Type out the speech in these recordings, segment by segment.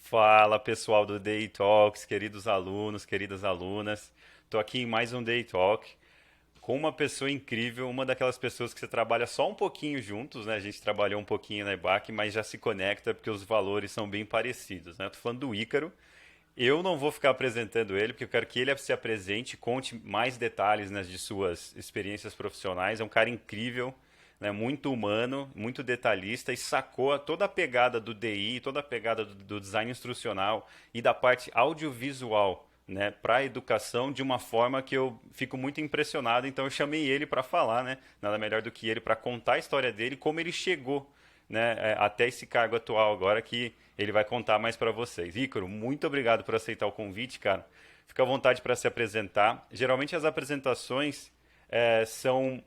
Fala pessoal do Day Talks, queridos alunos, queridas alunas. Estou aqui em mais um Day Talk com uma pessoa incrível, uma daquelas pessoas que você trabalha só um pouquinho juntos, né? A gente trabalhou um pouquinho na EBAC, mas já se conecta porque os valores são bem parecidos, né? Estou falando do Ícaro. Eu não vou ficar apresentando ele, porque eu quero que ele se apresente, conte mais detalhes, né, de suas experiências profissionais. É um cara incrível, né, muito humano, muito detalhista e sacou toda a pegada do DI, toda a pegada do design instrucional e da parte audiovisual, né, para a educação de uma forma que eu fico muito impressionado. Então eu chamei ele para falar, né, nada melhor do que ele para contar a história dele, como ele chegou, né, até esse cargo atual agora que ele vai contar mais para vocês. Ícaro, muito obrigado por aceitar o convite, cara. Fica à vontade para se apresentar. Geralmente as apresentações são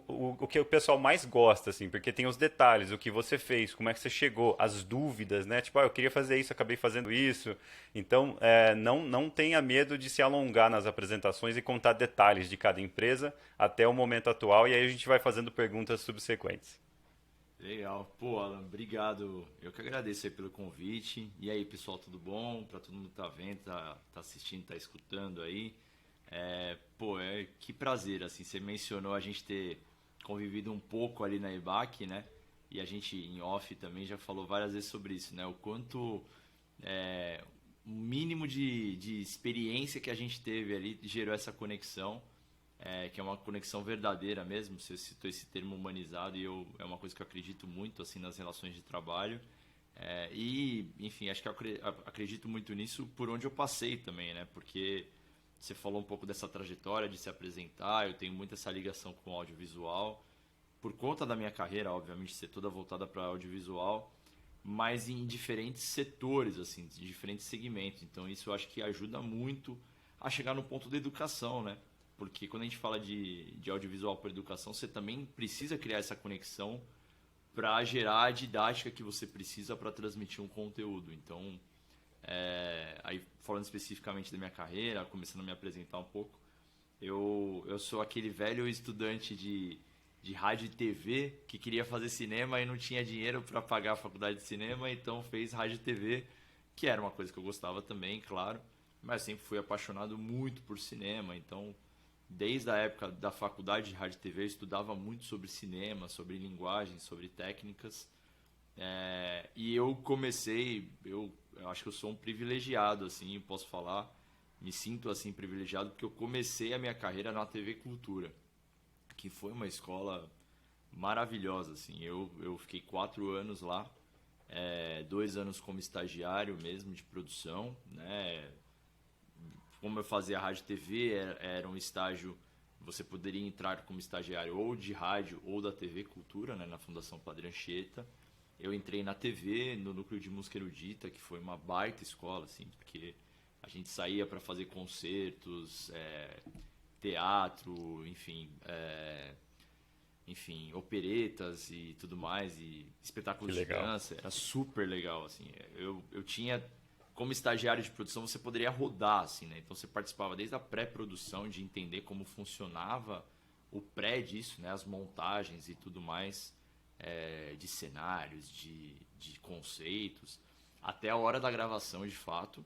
o que o pessoal mais gosta, assim, porque tem os detalhes, o que você fez, como é que você chegou, as dúvidas, né? Tipo, eu queria fazer isso, acabei fazendo isso. Então, não tenha medo de se alongar nas apresentações e contar detalhes de cada empresa até o momento atual, e aí a gente vai fazendo perguntas subsequentes. Legal. Pô, Alan, obrigado. Eu que agradeço aí pelo convite. E aí, pessoal, tudo bom? Pra todo mundo que tá vendo, tá assistindo, tá escutando aí. Que prazer, assim, você mencionou a gente ter convivido um pouco ali na EBAC, né? E a gente, em off, também já falou várias vezes sobre isso, né? O quanto o mínimo de experiência que a gente teve ali gerou essa conexão, que é uma conexão verdadeira mesmo. Você citou esse termo humanizado e é uma coisa que eu acredito muito assim nas relações de trabalho. Enfim, acho que eu acredito muito nisso por onde eu passei também, né? Porque você falou um pouco dessa trajetória de se apresentar, eu tenho muito essa ligação com o audiovisual, por conta da minha carreira, obviamente, ser toda voltada para audiovisual, mas em diferentes setores, assim, de diferentes segmentos. Então isso eu acho que ajuda muito a chegar no ponto da educação, né? Porque quando a gente fala de audiovisual para educação, você também precisa criar essa conexão para gerar a didática que você precisa para transmitir um conteúdo. Então, aí falando especificamente da minha carreira, começando a me apresentar um pouco, eu sou aquele velho estudante de rádio e TV que queria fazer cinema e não tinha dinheiro para pagar a faculdade de cinema, então fez rádio e TV, que era uma coisa que eu gostava também, claro, mas sempre fui apaixonado muito por cinema, então desde a época da faculdade de rádio e TV eu estudava muito sobre cinema, sobre linguagem, sobre técnicas, e eu comecei, eu acho que eu sou um privilegiado, assim, posso falar, me sinto assim privilegiado porque eu comecei a minha carreira na TV Cultura, que foi uma escola maravilhosa, assim. Eu fiquei 4 anos lá, 2 anos como estagiário mesmo de produção, né? Como eu fazia rádio e TV, era um estágio, você poderia entrar como estagiário ou de rádio ou da TV Cultura, né, na Fundação Padre Anchieta. Eu entrei na TV, no Núcleo de Música Erudita, que foi uma baita escola, assim, porque a gente saía para fazer concertos, teatro, enfim, operetas e tudo mais, e Que espetáculos de legal. dança, era super legal, assim. Eu tinha, como estagiário de produção, você poderia rodar, assim, né? Então você participava desde a pré-produção, de entender como funcionava o pré disso, né? As montagens e tudo mais, de cenários, de conceitos, até a hora da gravação, de fato,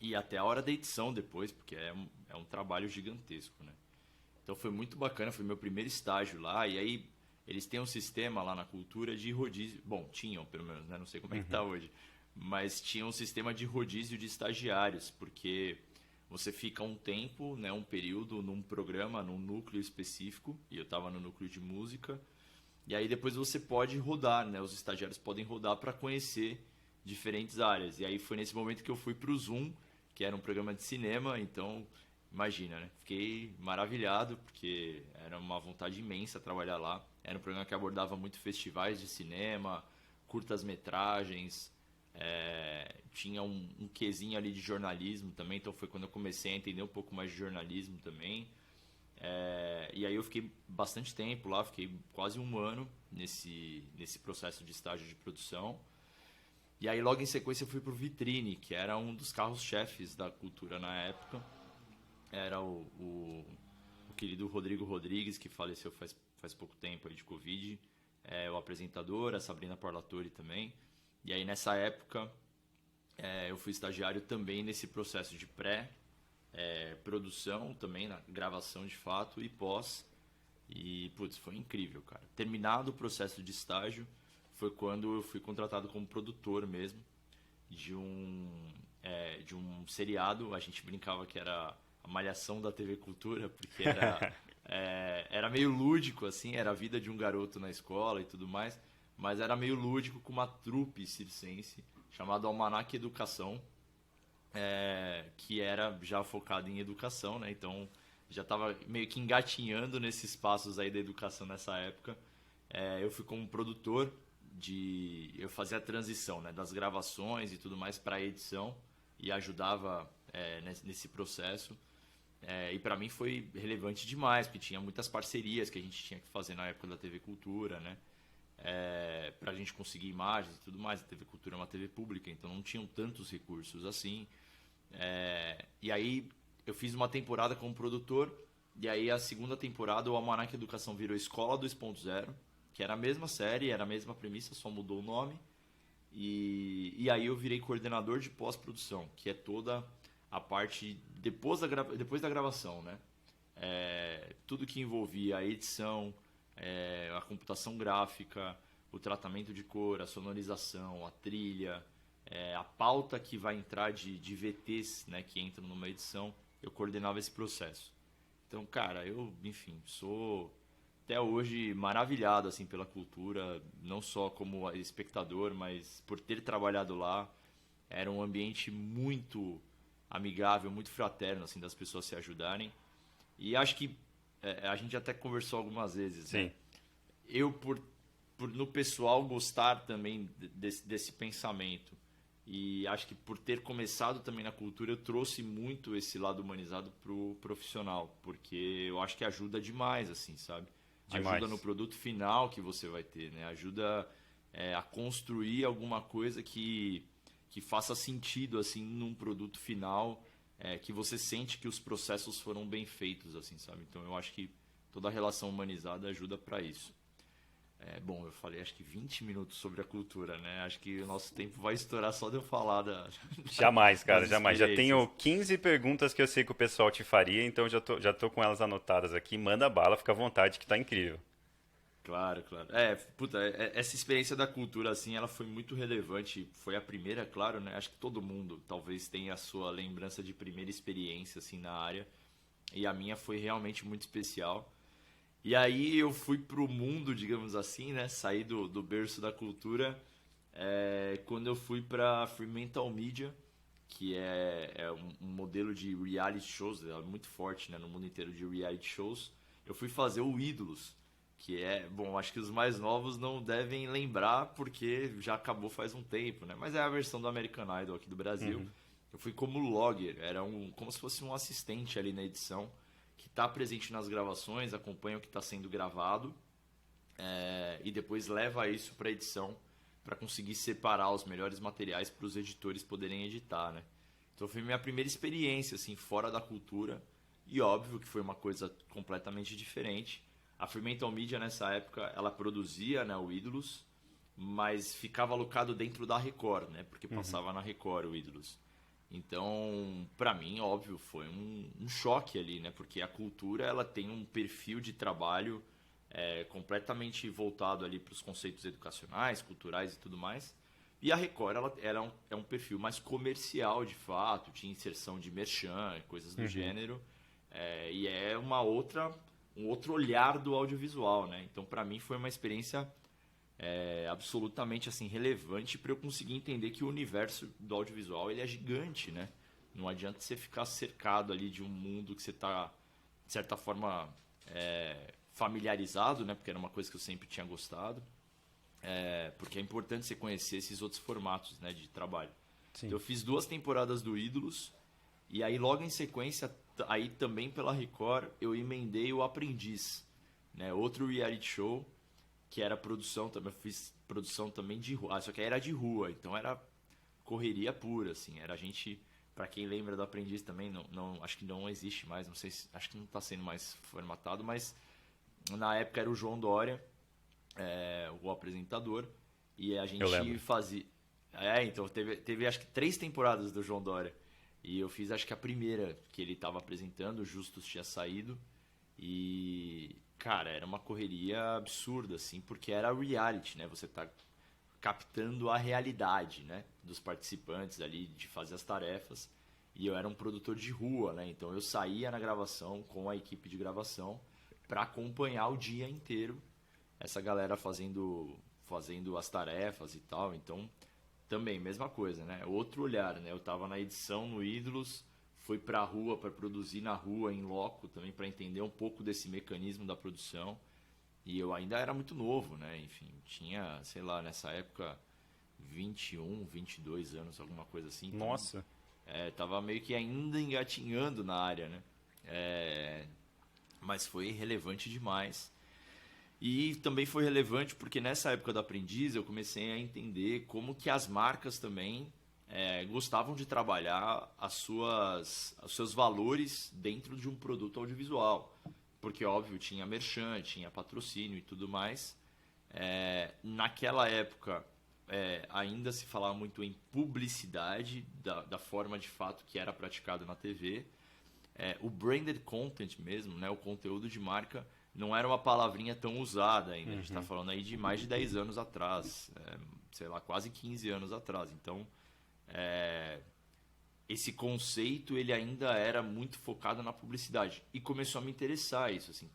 e até a hora da edição depois, porque é um trabalho gigantesco, né? Então foi muito bacana, foi meu primeiro estágio lá. E aí eles têm um sistema lá na cultura de rodízio. Bom, tinham pelo menos, né? Não sei como é que tá hoje. Mas tinha um sistema de rodízio de estagiários, porque você fica um tempo, né, um período num programa, num núcleo específico, e eu estava no núcleo de música. E aí depois você pode rodar, né? Os estagiários podem rodar para conhecer diferentes áreas. E aí foi nesse momento que eu fui para o Zoom, que era um programa de cinema, então imagina, né? Fiquei maravilhado, porque era uma vontade imensa trabalhar lá. Era um programa que abordava muito festivais de cinema, curtas-metragens, tinha um quesinho ali de jornalismo também, então foi quando eu comecei a entender um pouco mais de jornalismo também. E aí eu fiquei bastante tempo lá, fiquei quase um ano nesse processo de estágio de produção. E aí logo em sequência eu fui pro Vitrine, que era um dos carros-chefes da cultura na época. Era o querido Rodrigo Rodrigues, que faleceu faz pouco tempo aí de Covid, o apresentador, a Sabrina Parlatore também. E aí nessa época Eu fui estagiário também nesse processo de produção também, na gravação de fato e pós. E, putz, foi incrível, cara. Terminado o processo de estágio, foi quando eu fui contratado como produtor mesmo de um seriado. A gente brincava que era a Malhação da TV Cultura, porque era meio lúdico, assim, era a vida de um garoto na escola e tudo mais, mas era meio lúdico com uma trupe circense chamada Almanac Educação, que era já focado em educação, né? Então já estava meio que engatinhando nesses passos aí da educação nessa época. Eu fui como produtor eu fazia a transição, né, das gravações e tudo mais para a edição e ajudava nesse processo. E para mim foi relevante demais, porque tinha muitas parcerias que a gente tinha que fazer na época da TV Cultura, né? Para a gente conseguir imagens e tudo mais. A TV Cultura é uma TV pública, então não tinham tantos recursos assim. E aí eu fiz uma temporada como produtor, e aí a segunda temporada o Almanac Educação virou Escola 2.0, que era a mesma série, era a mesma premissa, só mudou o nome. E aí eu virei coordenador de pós-produção, que é toda a parte depois da gravação, né? Tudo que envolvia a edição, a computação gráfica, o tratamento de cor, a sonorização, a trilha, a pauta que vai entrar de VTs, né, que entram numa edição, eu coordenava esse processo. Então, cara, enfim, sou até hoje maravilhado assim pela cultura, não só como espectador, mas por ter trabalhado lá. Era um ambiente muito amigável, muito fraterno, assim, das pessoas se ajudarem. E acho que a gente até conversou algumas vezes, Sim. né? Eu, no pessoal, gostar também desse pensamento. E acho que por ter começado também na cultura, eu trouxe muito esse lado humanizado pro profissional. Porque eu acho que ajuda demais, assim, sabe? Demais. Ajuda no produto final que você vai ter, né? Ajuda a construir alguma coisa que faça sentido, assim, num produto final, que você sente que os processos foram bem feitos, assim, sabe? Então eu acho que toda a relação humanizada ajuda para isso. Bom, eu falei acho que 20 minutos sobre a cultura, né? Acho que o nosso tempo vai estourar só de eu falar Jamais, cara, das jamais. Já tenho experiências. 15 perguntas que eu sei que o pessoal te faria, então já tô com elas anotadas aqui. Manda bala, fica à vontade que tá incrível. Claro, claro. Puta, essa experiência da cultura, assim, ela foi muito relevante. Foi a primeira, claro, né? Acho que todo mundo talvez tenha a sua lembrança de primeira experiência, assim, na área. E a minha foi realmente muito especial. E aí eu fui pro mundo, digamos assim, né? Saí do berço da cultura quando eu fui pra Fremantle Media, que é um modelo de reality shows, muito forte, né? No mundo inteiro de reality shows. Eu fui fazer o Ídolos, que bom, acho que os mais novos não devem lembrar porque já acabou faz um tempo, né? Mas é a versão do American Idol aqui do Brasil. Uhum. Eu fui como logger, como se fosse um assistente ali na edição, que está presente nas gravações, acompanha o que está sendo gravado, e depois leva isso para edição para conseguir separar os melhores materiais para os editores poderem editar, né? Então foi minha primeira experiência assim fora da cultura, e óbvio que foi uma coisa completamente diferente. A Fremantle Media nessa época ela produzia, né, o Ídolos, mas ficava alocado dentro da Record, né? Porque passava na Record o Ídolos. Então, para mim, óbvio, foi um choque ali, né? Porque a cultura ela tem um perfil de trabalho completamente voltado ali para os conceitos educacionais, culturais e tudo mais. E a Record ela é um perfil mais comercial, de fato, tinha inserção de merchan, coisas do gênero, e é um outro olhar do audiovisual, né? Então, para mim, foi uma experiência absolutamente assim relevante para eu conseguir entender que o universo do audiovisual ele é gigante, né? Não adianta você ficar cercado ali de um mundo que você está, de certa forma, familiarizado, né? Porque era uma coisa que eu sempre tinha gostado. Porque é importante você conhecer esses outros formatos, né, de trabalho. Sim. Então, eu fiz 2 temporadas do Ídolos, e aí logo em sequência, aí também pela Record, eu emendei o Aprendiz, né? Outro reality show que era produção também, eu fiz produção também de rua, só que aí era de rua, então era correria pura, assim, era a gente, pra quem lembra do Aprendiz também, acho que não existe mais, não sei se, acho que não tá sendo mais formatado, mas na época era o João Dória, o apresentador, e a Eu gente lembro. fazia, Então teve acho que 3 temporadas do João Dória. E eu fiz acho que a primeira que ele estava apresentando, o Justus tinha saído. E, cara, era uma correria absurda, assim, porque era reality, né? Você tá captando a realidade, né? Dos participantes ali, de fazer as tarefas. E eu era um produtor de rua, né? Então eu saía na gravação com a equipe de gravação para acompanhar o dia inteiro essa galera fazendo as tarefas e tal. Então, também, mesma coisa, né? Outro olhar, né? Eu tava na edição no Ídolos, fui pra rua para produzir na rua, em loco, também para entender um pouco desse mecanismo da produção. E eu ainda era muito novo, né? Enfim, tinha, sei lá, nessa época 21, 22 anos, alguma coisa assim. Então, Nossa. tava meio que ainda engatinhando na área, né? Mas foi relevante demais. E também foi relevante porque nessa época do aprendiz eu comecei a entender como que as marcas também gostavam de trabalhar os seus valores dentro de um produto audiovisual. Porque, óbvio, tinha merchan, tinha patrocínio e tudo mais. Naquela época, ainda se falava muito em publicidade, da forma de fato que era praticado na TV. O branded content mesmo, né, o conteúdo de marca, não era uma palavrinha tão usada ainda. A gente está falando aí de mais de 10 anos atrás, sei lá, quase 15 anos atrás. Então, esse conceito ele ainda era muito focado na publicidade. E começou a me interessar isso, assim,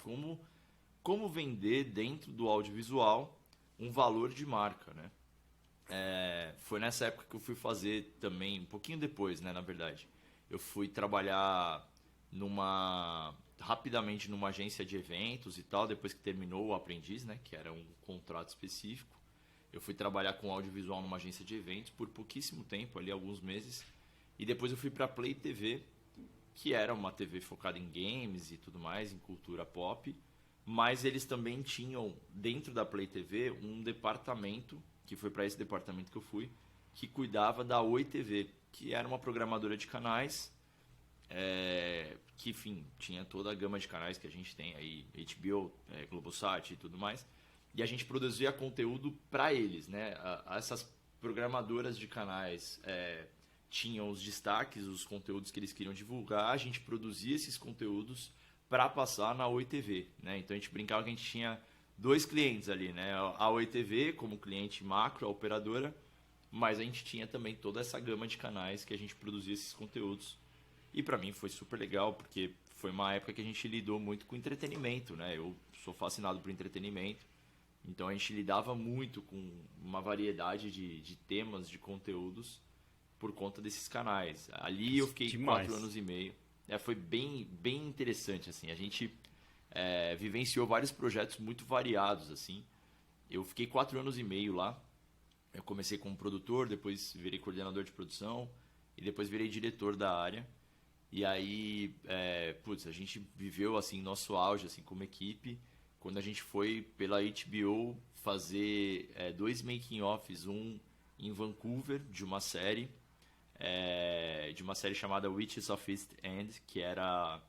como vender dentro do audiovisual um valor de marca, né? Foi nessa época que eu fui fazer também, um pouquinho depois, né, na verdade. Eu fui trabalhar rapidamente numa agência de eventos e tal, depois que terminou o aprendiz, né, que era um contrato específico. Eu fui trabalhar com audiovisual numa agência de eventos por pouquíssimo tempo, ali alguns meses. E depois eu fui para Play TV, que era uma TV focada em games e tudo mais, em cultura pop. Mas eles também tinham, dentro da Play TV, um departamento, que foi para esse departamento que eu fui, que cuidava da Oi TV, que era uma programadora de canais, que, enfim, tinha toda a gama de canais que a gente tem aí, HBO, Globosat e tudo mais. E a gente produzia conteúdo para eles, né? Essas programadoras de canais tinham os destaques, os conteúdos que eles queriam divulgar, a gente produzia esses conteúdos para passar na Oi TV, né? Então a gente brincava que a gente tinha 2 clientes ali, né? A Oi TV como cliente macro, a operadora, mas a gente tinha também toda essa gama de canais que a gente produzia esses conteúdos. E para mim foi super legal, porque foi uma época que a gente lidou muito com entretenimento, né? Eu sou fascinado por entretenimento, então a gente lidava muito com uma variedade de temas, de conteúdos, por conta desses canais. Ali eu fiquei Demais. 4 anos e meio. Foi bem, bem interessante, assim. A gente vivenciou vários projetos muito variados, assim. Eu fiquei 4 anos e meio lá. Eu comecei como produtor, depois virei coordenador de produção e depois virei diretor da área. E aí, a gente viveu assim nosso auge assim como equipe quando a gente foi pela HBO fazer 2 making-offs, um em Vancouver de uma série chamada Witches of East End, que era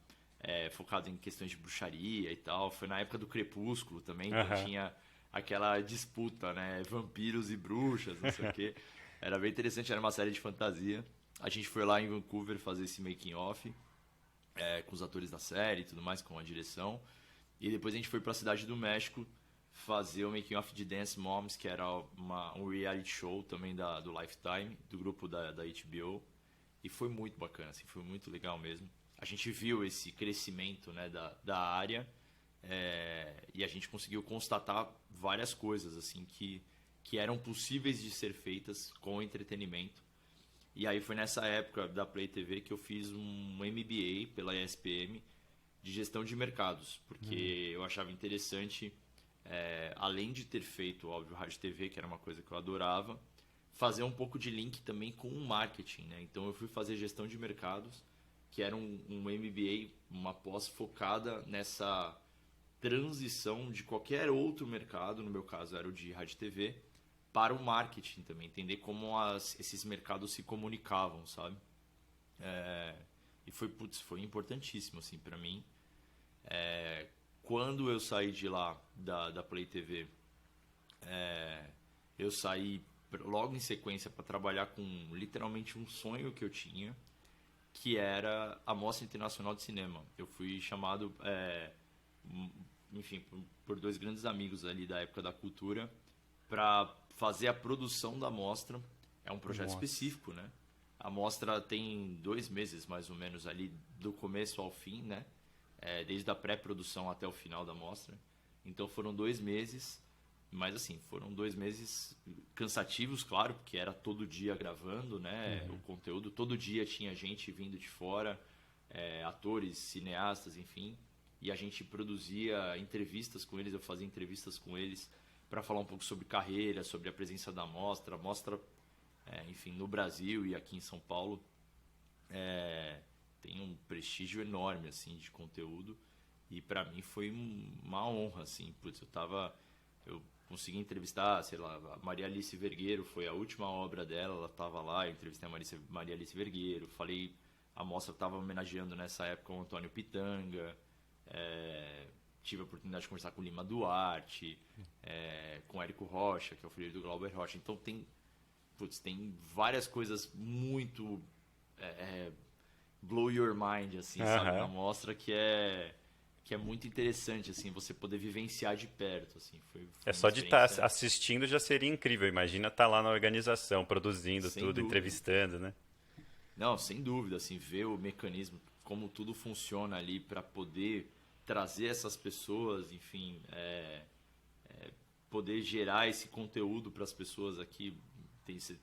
focado em questões de bruxaria e tal. Foi na época do Crepúsculo também, então tinha aquela disputa, né? Vampiros e bruxas, não sei o quê. Era bem interessante, era uma série de fantasia. A gente foi lá em Vancouver fazer esse making off com os atores da série e tudo mais, com a direção. E depois a gente foi para a cidade do México fazer o making off de Dance Moms, que era um reality show também do Lifetime, do grupo da HBO. E foi muito bacana, assim, foi muito legal mesmo. A gente viu esse crescimento, né, da área e a gente conseguiu constatar várias coisas assim que eram possíveis de ser feitas com entretenimento. E aí foi nessa época da Play TV que eu fiz um MBA pela ESPM de gestão de mercados, porque eu achava interessante, além de ter feito, óbvio, rádio TV, que era uma coisa que eu adorava, fazer um pouco de link também com o marketing, né? Então eu fui fazer gestão de mercados, que era um MBA, uma pós focada nessa transição de qualquer outro mercado, no meu caso era o de rádio TV, para o marketing também, entender como esses mercados se comunicavam, sabe? E foi importantíssimo assim para mim. Quando eu saí de lá da Play TV, eu saí logo em sequência para trabalhar com literalmente um sonho que eu tinha, que era a Mostra Internacional de Cinema. Eu fui chamado, enfim, por dois grandes amigos ali da época da cultura para fazer a produção da mostra. É um projeto específico, né? A mostra tem 2 meses, mais ou menos, ali do começo ao fim, né? Desde a pré-produção até o final da mostra. Então foram 2 meses, mas assim, foram 2 meses cansativos, claro, porque era todo dia gravando, né? O conteúdo, todo dia tinha gente vindo de fora, atores, cineastas, enfim. E a gente produzia entrevistas com eles, eu fazia entrevistas com eles para falar um pouco sobre carreira, sobre a presença da mostra. A mostra, enfim, no Brasil e aqui em São Paulo, tem um prestígio enorme, assim, de conteúdo. E para mim foi uma honra, assim. Putz, eu consegui entrevistar, sei lá, a Maria Alice Vergueiro, foi a última obra dela, ela estava lá, eu entrevistei a Maria Alice Vergueiro, falei, a mostra estava homenageando nessa época o Antônio Pitanga, tive a oportunidade de conversar com o Lima Duarte, com o Érico Rocha, que é o filho do Glauber Rocha. Então tem várias coisas muito blow your mind, assim, sabe, na mostra, que é muito interessante, assim, você poder vivenciar de perto, assim. Foi Só de estar assistindo já seria incrível. Imagina estar lá na organização, produzindo Sem tudo, dúvida. entrevistando, né? Não, sem dúvida, assim, ver o mecanismo, como tudo funciona ali para poder trazer essas pessoas, enfim, poder gerar esse conteúdo para as pessoas aqui.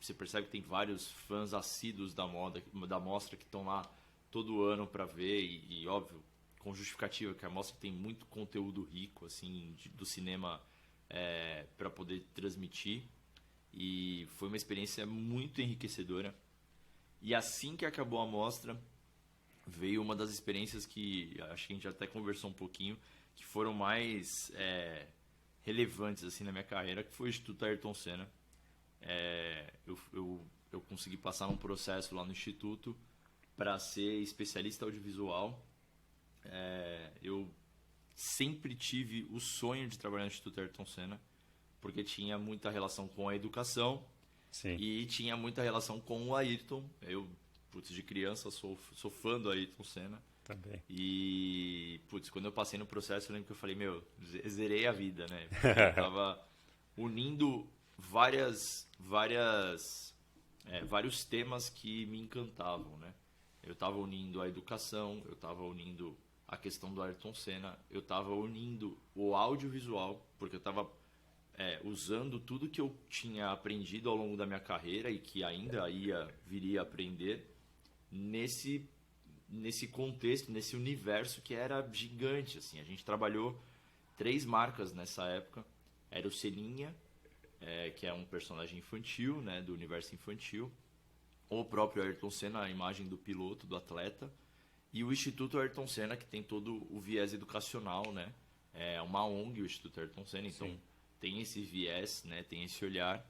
Você percebe que tem vários fãs assíduos da mostra que estão lá todo ano para ver e, óbvio, com justificativa, que a mostra tem muito conteúdo rico, assim, do cinema para poder transmitir. E foi uma experiência muito enriquecedora. E assim que acabou a mostra, veio uma das experiências que acho que a gente até conversou um pouquinho, que foram mais relevantes assim na minha carreira, que foi o Instituto Ayrton Senna. Eu consegui passar um processo lá no Instituto para ser especialista audiovisual. Eu sempre tive o sonho de trabalhar no Instituto Ayrton Senna, porque tinha muita relação com a educação. Sim. E tinha muita relação com o Ayrton. Eu, de criança, sou fã do Ayrton Senna. Também. E, quando eu passei no processo, eu lembro que eu falei, zerei a vida, né? Eu tava unindo vários temas que me encantavam, né? Eu tava unindo a educação, eu tava unindo a questão do Ayrton Senna, eu tava unindo o audiovisual, porque eu tava usando tudo que eu tinha aprendido ao longo da minha carreira e que ainda viria a aprender nesse contexto, nesse universo que era gigante, assim. A gente trabalhou 3 marcas nessa época. Era o Seninha, que é um personagem infantil, né, do universo infantil. O próprio Ayrton Senna, a imagem do piloto, do atleta. E o Instituto Ayrton Senna, que tem todo o viés educacional, né? É uma ONG, o Instituto Ayrton Senna, então... Sim. Tem esse viés, né? Tem esse olhar.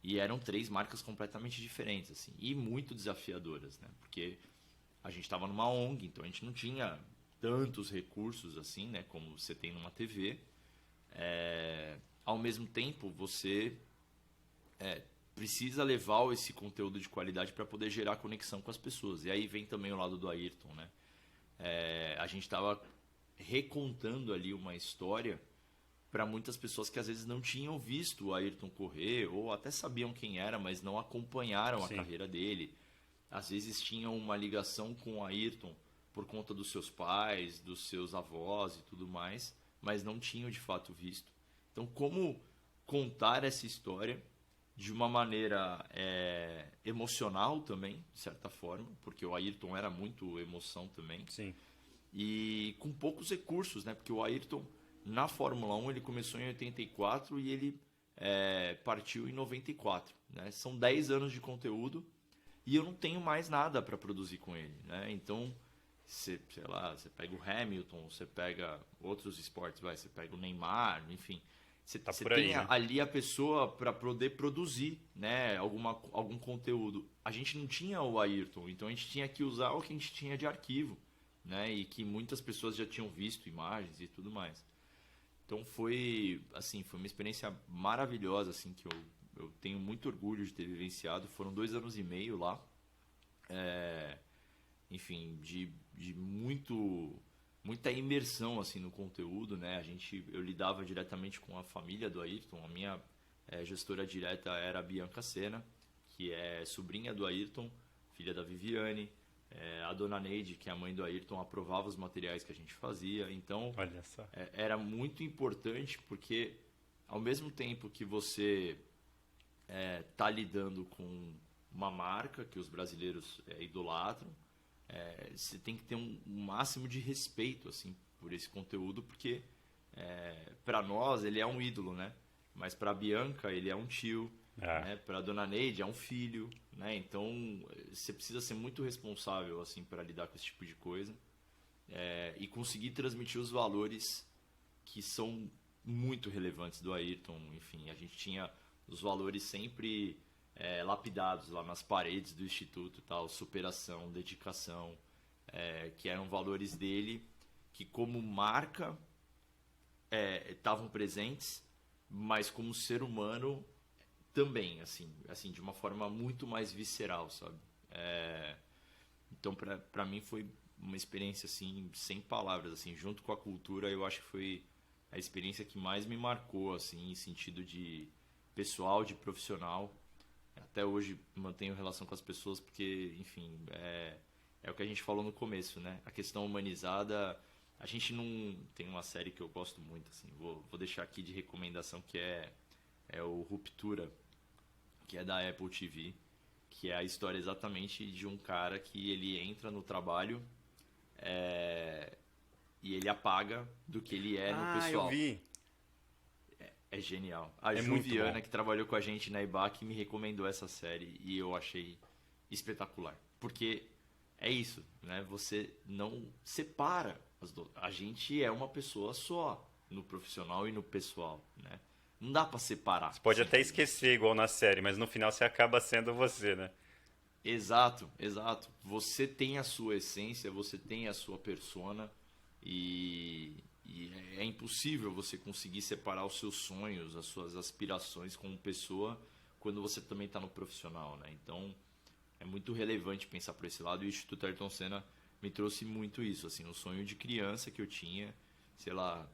E eram 3 marcas completamente diferentes, assim, e muito desafiadoras, né? Porque a gente estava numa ONG, então a gente não tinha tantos recursos assim, né? Como você tem numa TV. Ao mesmo tempo, você precisa levar esse conteúdo de qualidade para poder gerar conexão com as pessoas. E aí vem também o lado do Ayrton, né? A gente estava recontando ali uma história para muitas pessoas que às vezes não tinham visto o Ayrton correr, ou até sabiam quem era, mas não acompanharam a carreira dele. Às vezes tinham uma ligação com o Ayrton por conta dos seus pais, dos seus avós e tudo mais, mas não tinham de fato visto. Então, como contar essa história de uma maneira emocional também, de certa forma, porque o Ayrton era muito emoção também. Sim. E com poucos recursos, né? Porque o Ayrton, na Fórmula 1, ele começou em 84 e ele partiu em 94. Né? São 10 anos de conteúdo e eu não tenho mais nada para produzir com ele. Né? Então, sei lá, você pega o Hamilton, você pega outros esportes, você pega o Neymar, enfim. Você tem né? ali a pessoa para poder produzir, né, algum conteúdo. A gente não tinha o Ayrton, então a gente tinha que usar o que a gente tinha de arquivo, né, e que muitas pessoas já tinham visto imagens e tudo mais. Então foi uma experiência maravilhosa, assim, que eu eu tenho muito orgulho de ter vivenciado. Foram 2 anos e meio lá, enfim, de muita imersão assim no conteúdo, né? Eu lidava diretamente com a família do Ayrton. A minha gestora direta era a Bianca Sena, que é sobrinha do Ayrton, filha da Viviane. A dona Neide, que é a mãe do Ayrton, aprovava os materiais que a gente fazia. Então, Olha só. era muito importante, porque ao mesmo tempo que você está lidando com uma marca que os brasileiros idolatram, você tem que ter um máximo de respeito assim por esse conteúdo, porque para nós ele é um ídolo, né? Mas para a Bianca ele é um tio, né? Para a dona Neide é um filho, né? Então você precisa ser muito responsável assim para lidar com esse tipo de coisa, e conseguir transmitir os valores que são muito relevantes do Ayrton. Enfim, a gente tinha os valores sempre lapidados lá nas paredes do Instituto, tal, superação, dedicação, que eram valores dele, que como marca estavam presentes, mas como ser humano também, assim de uma forma muito mais visceral, sabe? Então, para mim foi uma experiência assim sem palavras, assim, junto com a cultura. Eu acho que foi a experiência que mais me marcou, assim, em sentido de pessoal, de profissional. Até hoje mantenho relação com as pessoas, porque, enfim, é o que a gente falou no começo, né? A questão humanizada. A gente não tem uma série que eu gosto muito, assim, vou deixar aqui de recomendação, que é o Ruptura, que é da Apple TV, que é a história exatamente de um cara que ele entra no trabalho e ele apaga do que ele é no pessoal. Eu vi. É genial. A muito Juliana, bom. que trabalhou com a gente na IBAC, me recomendou essa série e eu achei espetacular. Porque é isso, né? Você não separa as duas. A gente é uma pessoa só, no profissional e no pessoal, né? Não dá pra separar. Você pode até esquecer, igual na série, mas no final você acaba sendo você, né? Exato, exato. Você tem a sua essência, você tem a sua persona e é impossível você conseguir separar os seus sonhos, as suas aspirações como pessoa quando você também está no profissional, né? Então é muito relevante pensar por esse lado, e o Instituto Ayrton Senna me trouxe muito isso, assim, um sonho de criança que eu tinha, sei lá,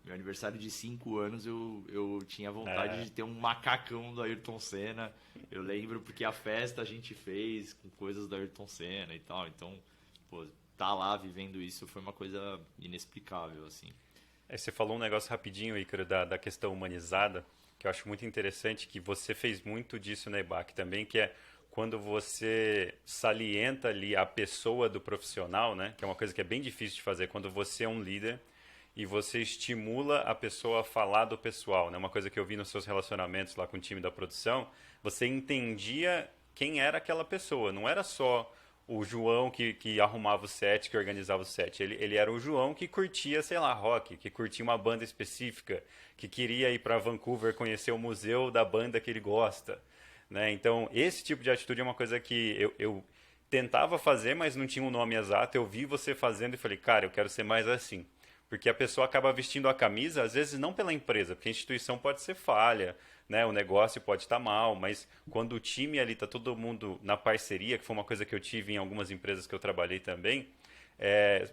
meu aniversário de 5 anos eu tinha vontade de ter um macacão do Ayrton Senna. Eu lembro porque a festa a gente fez com coisas do Ayrton Senna e tal. Então, pô, tá lá vivendo isso foi uma coisa inexplicável, assim. Você falou um negócio rapidinho, Ícaro, da questão humanizada, que eu acho muito interessante, que você fez muito disso na EBAC também, que é quando você salienta ali a pessoa do profissional, né? Que é uma coisa que é bem difícil de fazer quando você é um líder e você estimula a pessoa a falar do pessoal, né? Uma coisa que eu vi nos seus relacionamentos lá com o time da produção, você entendia quem era aquela pessoa, não era só o João que arrumava o set, que organizava o set. Ele era o João que curtia, sei lá, rock, que curtia uma banda específica, que queria ir para Vancouver conhecer o museu da banda que ele gosta, né? Então, esse tipo de atitude é uma coisa que eu tentava fazer, mas não tinha um nome exato. Eu vi você fazendo e falei, cara, eu quero ser mais assim. Porque a pessoa acaba vestindo a camisa, às vezes não pela empresa, porque a instituição pode ser falha, né? O negócio pode estar mal, mas quando o time ali está todo mundo na parceria, que foi uma coisa que eu tive em algumas empresas que eu trabalhei também,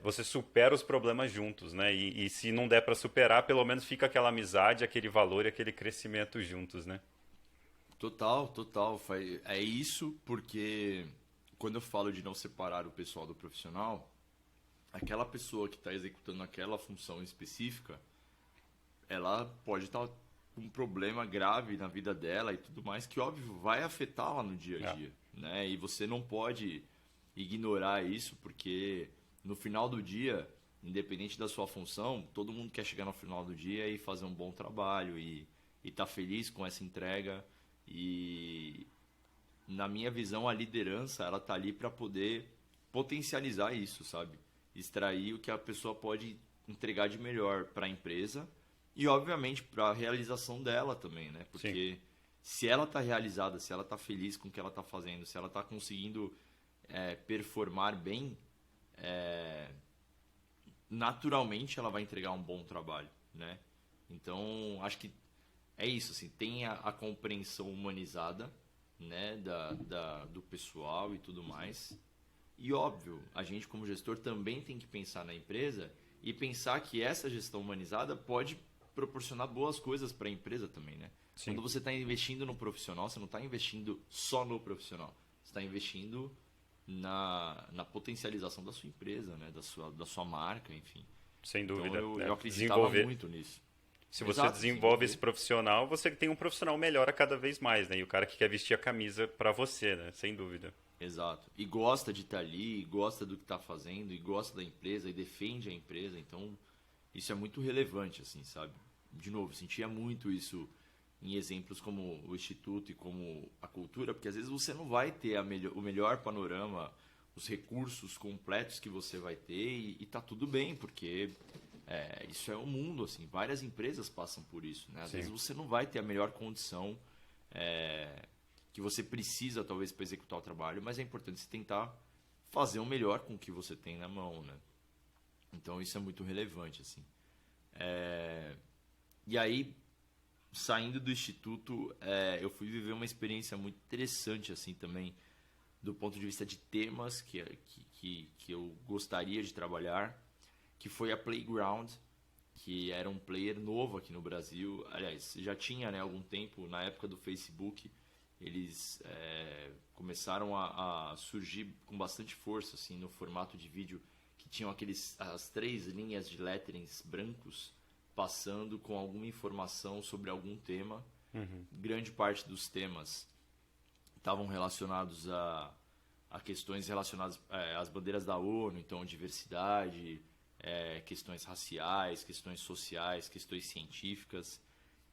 você supera os problemas juntos, né? E se não der para superar, pelo menos fica aquela amizade, aquele valor e aquele crescimento juntos, né? Total, total. É isso, porque quando eu falo de não separar o pessoal do profissional, aquela pessoa que está executando aquela função específica, ela pode estar com um problema grave na vida dela e tudo mais, que óbvio vai afetá-la no dia a dia, né? E você não pode ignorar isso, porque no final do dia, independente da sua função, todo mundo quer chegar no final do dia e fazer um bom trabalho e estar feliz com essa entrega. E na minha visão, a liderança, ela tá ali para poder potencializar isso, sabe? Extrair o que a pessoa pode entregar de melhor para a empresa e, obviamente, para a realização dela também, né? Porque se ela está realizada, se ela está feliz com o que ela está fazendo, se ela está conseguindo performar bem, naturalmente ela vai entregar um bom trabalho, né? Então, acho que é isso, assim, tem a compreensão humanizada, né, do pessoal e tudo mais. E óbvio, a gente como gestor também tem que pensar na empresa e pensar que essa gestão humanizada pode proporcionar boas coisas para a empresa também, né? Sim. Quando você está investindo no profissional, você não está investindo só no profissional. Você está investindo na potencialização da sua empresa, né? Da sua marca, enfim. Sem Então dúvida. eu É, acreditava muito nisso. se você Exato, desenvolve esse desenvolver. profissional, você tem um profissional melhor a cada vez mais, né? E o cara que quer vestir a camisa pra você, né? Sem dúvida. Exato. E gosta de estar ali, e gosta do que está fazendo, e gosta da empresa, e defende a empresa. Então, isso é muito relevante, assim, sabe? De novo, sentia muito isso em exemplos como o Instituto e como a cultura, porque às vezes você não vai ter o melhor panorama, os recursos completos que você vai ter, e tá tudo bem, porque isso é o mundo, assim. Várias empresas passam por isso, né? Às vezes Sim. você não vai ter a melhor condição que você precisa, talvez, para executar o trabalho, mas é importante você tentar fazer o melhor com o que você tem na mão, né? Então isso é muito relevante, assim. E aí, saindo do instituto, eu fui viver uma experiência muito interessante, assim, também, do ponto de vista de temas que eu gostaria de trabalhar, que foi a Playground, que era um player novo aqui no Brasil. Aliás, já tinha, né, algum tempo, na época do Facebook, eles começaram a surgir com bastante força, assim, no formato de vídeo, que tinham as 3 linhas de letterings brancos passando com alguma informação sobre algum tema. Grande parte dos temas estavam relacionados a questões relacionadas às bandeiras da ONU, então diversidade, questões raciais, questões sociais, questões científicas.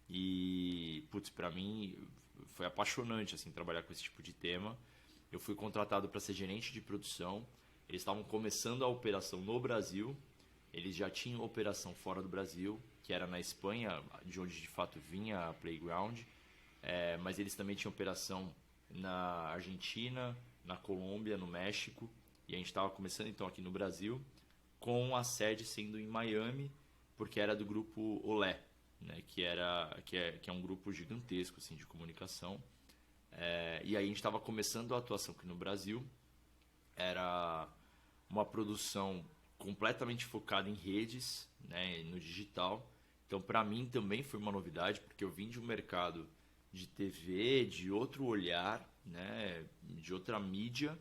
E, putz, para mim foi apaixonante, assim, trabalhar com esse tipo de tema. Eu fui contratado para ser gerente de produção. Eles estavam começando a operação no Brasil. Eles já tinham operação fora do Brasil, que era na Espanha, de onde de fato vinha a Playground. Mas eles também tinham operação na Argentina, na Colômbia, no México. E a gente estava começando então aqui no Brasil, com a sede sendo em Miami, porque era do grupo Olé, né, que é um grupo gigantesco, assim, de comunicação. E aí a gente estava começando a atuação aqui no Brasil. Era uma produção completamente focada em redes, né, no digital. Então, para mim também foi uma novidade, porque eu vim de um mercado de TV, de outro olhar, né, de outra mídia,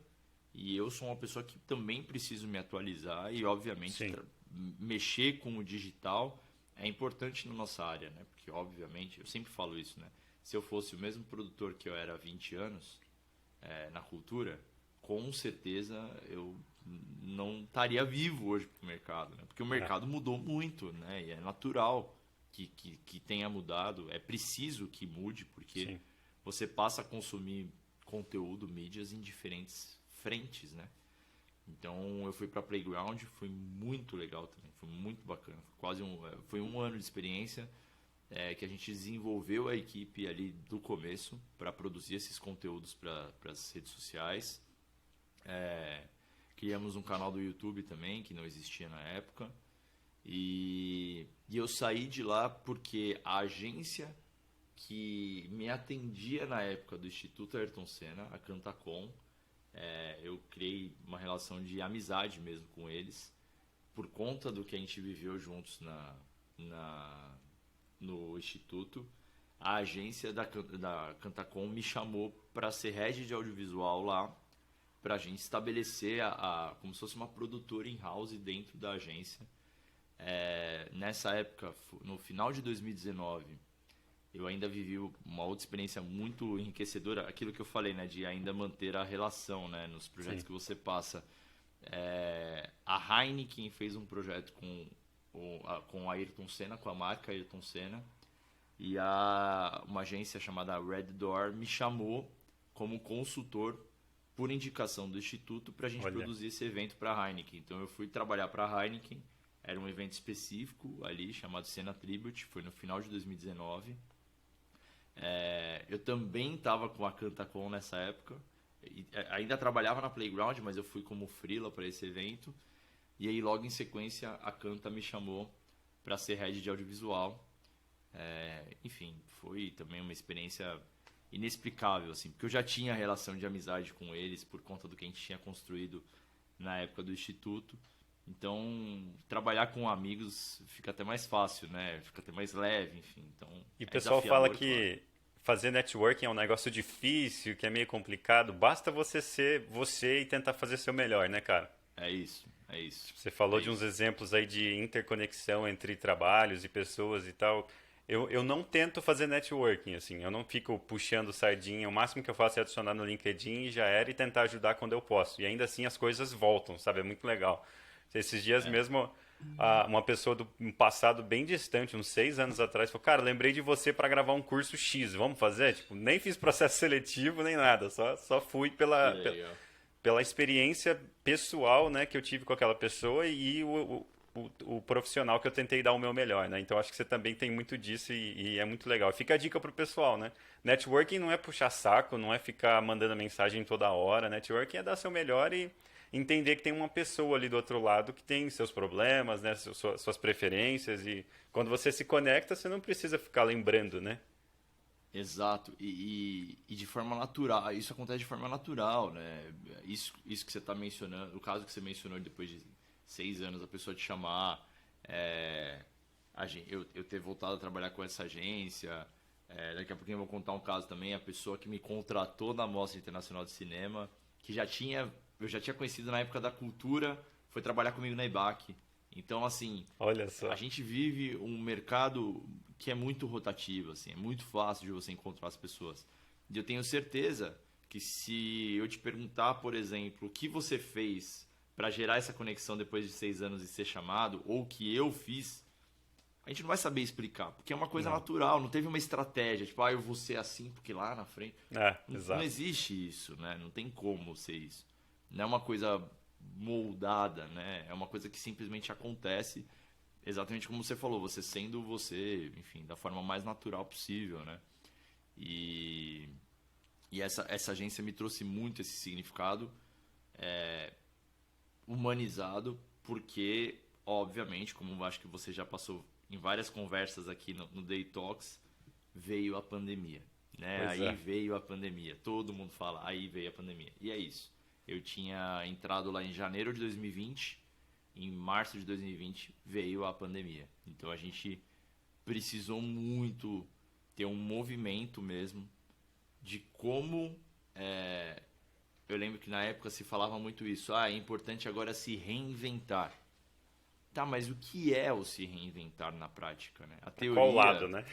e eu sou uma pessoa que também preciso me atualizar e, obviamente, Sim. mexer com o digital é importante na nossa área, né? Porque, obviamente, eu sempre falo isso, né? Se eu fosse o mesmo produtor que eu era há 20 anos na cultura, com certeza eu não estaria vivo hoje para o mercado, né? Porque o É, mercado mudou muito, né? E é natural que tenha mudado, é preciso que mude, porque sim. você passa a consumir conteúdo, mídias em diferentes frentes, né? Então eu fui para Playground, foi muito legal também, foi muito bacana. Foi um ano de experiência que a gente desenvolveu a equipe ali do começo para produzir esses conteúdos para as redes sociais. Criamos um canal do YouTube também, que não existia na época. E eu saí de lá porque a agência que me atendia na época do Instituto Ayrton Senna, a Cantacom, eu criei uma relação de amizade mesmo com eles, por conta do que a gente viveu juntos no Instituto. A agência da Cantacom me chamou para ser head de audiovisual lá, para a gente estabelecer como se fosse uma produtora in-house dentro da agência. Nessa época, no final de 2019, eu ainda vivi uma outra experiência muito enriquecedora, aquilo que eu falei, né, de ainda manter a relação, né, nos projetos Sim. que você passa. A Heineken fez um projeto com a Ayrton Senna, com a marca Ayrton Senna, e uma agência chamada Red Door me chamou como consultor por indicação do Instituto para a gente Olha. produzir esse evento para a Heineken. Então eu fui trabalhar para a Heineken, era um evento específico ali chamado Senna Tribute, foi no final de 2019. Eu também estava com a Cantacom nessa época, ainda trabalhava na Playground, mas eu fui como freela para esse evento. E aí logo em sequência a Canta me chamou para ser head de audiovisual. Enfim, foi também uma experiência inexplicável, assim, porque eu já tinha relação de amizade com eles por conta do que a gente tinha construído na época do instituto. Então, trabalhar com amigos fica até mais fácil, né? Fica até mais leve, enfim. Então, E o é pessoal fala desafiador, claro. que fazer networking é um negócio difícil, que é meio complicado. Basta você ser você e tentar fazer seu melhor, né, cara? É isso, é isso, Você falou é de uns isso. exemplos aí de interconexão entre trabalhos e pessoas e tal. Eu não tento fazer networking, assim. Eu não fico puxando sardinha. O máximo que eu faço é adicionar no LinkedIn e já era e tentar ajudar quando eu posso. E ainda assim as coisas voltam, sabe? É muito legal. Esses dias É, mesmo, uma pessoa do um passado bem distante, uns 6 anos atrás, falou: Cara, lembrei de você para gravar um curso X, vamos fazer? Tipo, nem fiz processo seletivo nem nada, só fui que pela legal. experiência pessoal, né, que eu tive com aquela pessoa e o profissional que eu tentei dar o meu melhor, né? Então acho que você também tem muito disso e é muito legal. Fica a dica pro pessoal, né? Networking não é puxar saco, não é ficar mandando mensagem toda hora. Networking é dar seu melhor e entender que tem uma pessoa ali do outro lado que tem seus problemas, né, suas preferências e quando você se conecta, você não precisa ficar lembrando, né? Exato, e de forma natural, isso acontece de forma natural, né? Isso que você está mencionando, o caso que você mencionou depois de 6 anos, a pessoa te chamar, é, eu ter voltado a trabalhar com essa agência, daqui a pouquinho eu vou contar um caso também, a pessoa que me contratou na Mostra Internacional de Cinema, que eu já tinha conhecido na época da cultura, foi trabalhar comigo na IBAC. Então, assim, Olha a só. gente vive um mercado que é muito rotativo, assim, é muito fácil de você encontrar as pessoas. E eu tenho certeza que se eu te perguntar, por exemplo, o que você fez para gerar essa conexão depois de 6 anos e ser chamado, ou o que eu fiz, a gente não vai saber explicar, porque é uma coisa Não. natural, não teve uma estratégia, tipo, eu vou ser assim, porque lá na frente. É, Não exato. existe isso, né? Não tem como ser isso. Não é uma coisa moldada, né? É uma coisa que simplesmente acontece exatamente como você falou, você sendo você, enfim, da forma mais natural possível, né? E, e essa agência me trouxe muito esse significado humanizado, porque, obviamente, como eu acho que você já passou em várias conversas aqui no Day Talks, veio a pandemia, né? Pois Aí é. veio a pandemia. Todo mundo fala, aí veio a pandemia. E é isso. Eu tinha entrado lá em janeiro de 2020, em março de 2020 veio a pandemia. Então a gente precisou muito ter um movimento mesmo de como. Eu lembro que na época se falava muito isso. É importante agora se reinventar. Tá, mas o que é o se reinventar na prática, né? A Pra qual teoria. lado, né?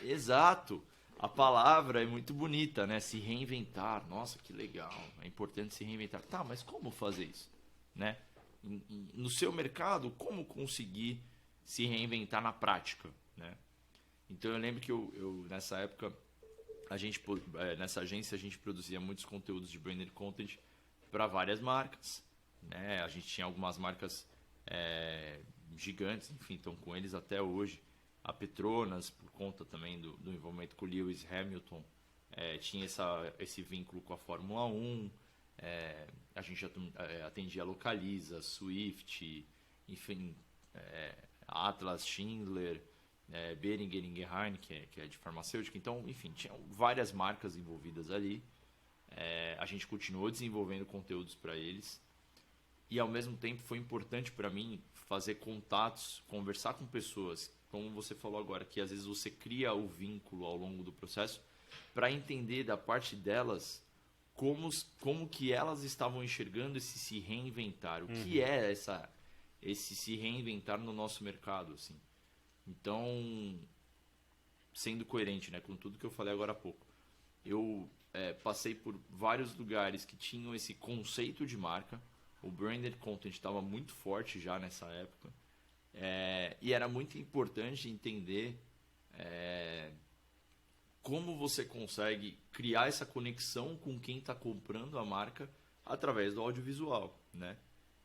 Exato. A palavra é muito bonita, né? Se reinventar. Nossa, que legal. É importante se reinventar. Tá, mas como fazer isso, né? No seu mercado, como conseguir se reinventar na prática, né? Então eu lembro que nessa época nessa agência a gente produzia muitos conteúdos de branded content para várias marcas, né? A gente tinha algumas marcas gigantes, enfim, estão com eles até hoje. A Petronas, por conta também do envolvimento com o Lewis Hamilton, tinha esse vínculo com a Fórmula 1. A gente atendia a Localiza, Swift, enfim, Atlas, Schindler, Boehringer Ingelheim, que é de farmacêutica. Então, enfim, tinha várias marcas envolvidas ali. A gente continuou desenvolvendo conteúdos para eles. E ao mesmo tempo foi importante para mim fazer contatos, conversar com pessoas, como você falou agora, que às vezes você cria o vínculo ao longo do processo, para entender da parte delas como que elas estavam enxergando esse se reinventar, o que Uhum. é esse se reinventar no nosso mercado, assim. Então, sendo coerente, né, com tudo que eu falei agora há pouco, eu passei por vários lugares que tinham esse conceito de marca. O branded content estava muito forte já nessa época. E era muito importante entender como você consegue criar essa conexão com quem está comprando a marca através do audiovisual, né?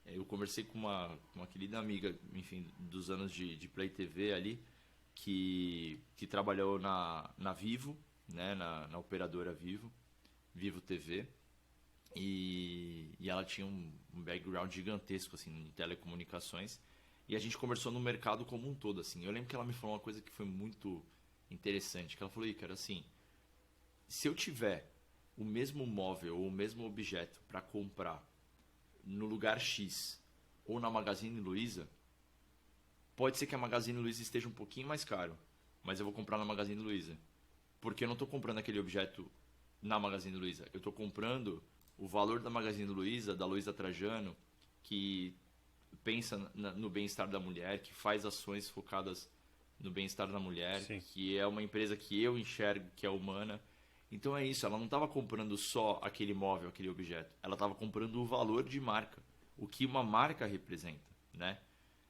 Eu conversei com uma querida amiga, enfim, dos anos de Play TV ali, que trabalhou na Vivo, né? Na operadora Vivo, Vivo TV. E ela tinha um background gigantesco assim em telecomunicações, e a gente conversou no mercado como um todo assim. Eu lembro que ela me falou uma coisa que foi muito interessante, que ela falou, cara, assim, se eu tiver o mesmo móvel ou o mesmo objeto para comprar no lugar X ou na Magazine Luiza, pode ser que a Magazine Luiza esteja um pouquinho mais caro, mas eu vou comprar na Magazine Luiza. Porque eu não estou comprando aquele objeto na Magazine Luiza. Eu estou comprando o valor da Magazine Luiza, da Luiza Trajano, que pensa no bem-estar da mulher, que faz ações focadas no bem-estar da mulher, Sim. que é uma empresa que eu enxergo que é humana. Então é isso, ela não estava comprando só aquele móvel, aquele objeto. Ela estava comprando o valor de marca, o que uma marca representa, né?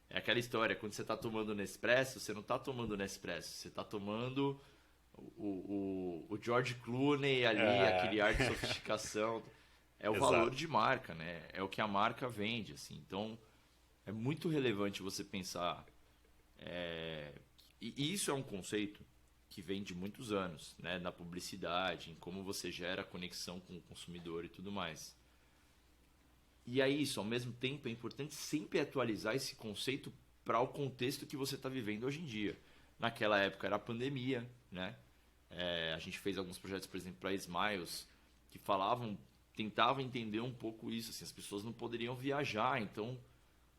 É aquela história, quando você está tomando Nespresso, você não está tomando Nespresso, você está tomando o George Clooney ali, aquele ar de sofisticação. É o valor Exato. de marca, né? É o que a marca vende, assim. Então, é muito relevante você pensar. E isso é um conceito que vem de muitos anos, né? Na publicidade, em como você gera conexão com o consumidor e tudo mais. E é isso, ao mesmo tempo, é importante sempre atualizar esse conceito para o contexto que você está vivendo hoje em dia. Naquela época era a pandemia, né? A gente fez alguns projetos, por exemplo, para Smiles, que tentavam entender um pouco isso. Assim, as pessoas não poderiam viajar, então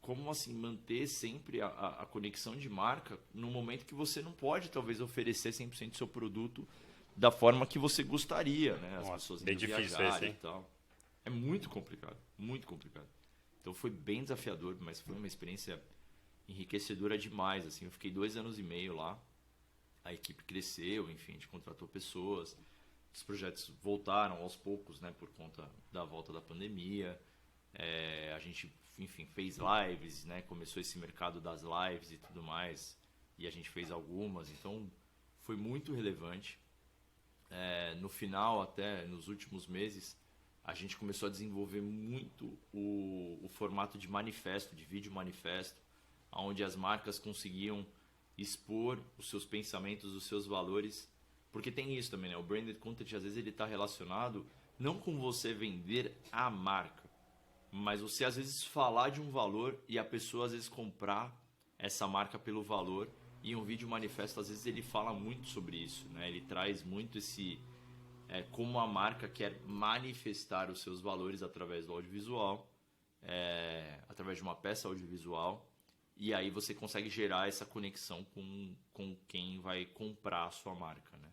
como assim manter sempre a conexão de marca no momento que você não pode talvez oferecer 100% do seu produto da forma que você gostaria, né? As Nossa, pessoas bem indo difícil viajar esse, e hein? tal. É muito complicado, muito complicado. Então foi bem desafiador, mas foi uma experiência enriquecedora demais. Assim, eu fiquei 2 anos e meio lá, a equipe cresceu, enfim, a gente contratou pessoas, os projetos voltaram aos poucos, né, por conta da volta da pandemia. A gente, enfim, fez lives, né, começou esse mercado das lives e tudo mais, e a gente fez algumas, então foi muito relevante. No final, até nos últimos meses, a gente começou a desenvolver muito o formato de manifesto, de vídeo manifesto, onde as marcas conseguiam expor os seus pensamentos, os seus valores, porque tem isso também, né? O branded content às vezes ele está relacionado não com você vender a marca, mas você às vezes falar de um valor e a pessoa às vezes comprar essa marca pelo valor. E um vídeo manifesto às vezes ele fala muito sobre isso, né? Ele traz muito esse como a marca quer manifestar os seus valores através do audiovisual, através de uma peça audiovisual, e aí você consegue gerar essa conexão com quem vai comprar a sua marca, né?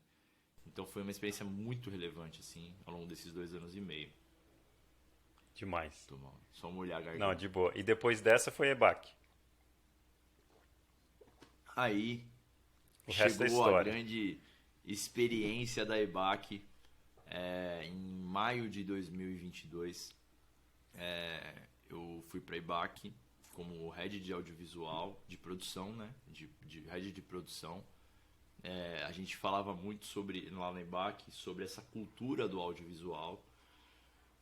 Então foi uma experiência muito relevante assim, ao longo desses 2 anos e meio. Demais. Só molhar a Não, garganta. de boa. E depois dessa foi EBAC. Aí O resto é chegou a história. grande experiência da EBAC em maio de 2022. Eu fui para a EBAC como head de audiovisual, de produção, né? De head de produção. A gente falava muito lá na EBAC sobre essa cultura do audiovisual.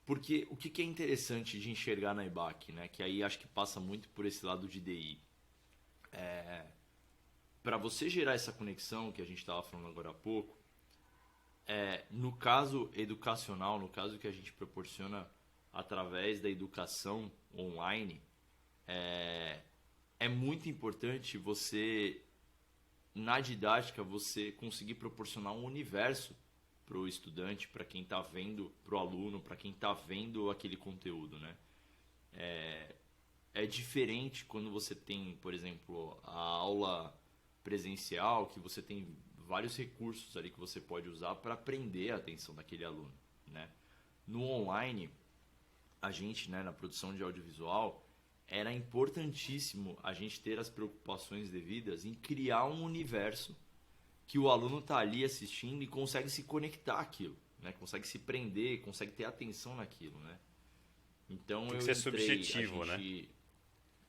Porque o que é interessante de enxergar na EBAC, né? Que aí acho que passa muito por esse lado de DI. Para você gerar essa conexão que a gente estava falando agora há pouco, no caso educacional, no caso que a gente proporciona através da educação online, é muito importante você, na didática, você conseguir proporcionar um universo para o estudante, para quem está vendo, para o aluno, para quem está vendo aquele conteúdo, né? É diferente quando você tem, por exemplo, a aula presencial, que você tem vários recursos ali que você pode usar para prender a atenção daquele aluno, né? No online, a gente, né, na produção de audiovisual, era importantíssimo a gente ter as preocupações devidas em criar um universo que o aluno está ali assistindo e consegue se conectar àquilo, né? Consegue se prender, consegue ter atenção naquilo, né? Então Tem eu que ser entrei, subjetivo, né?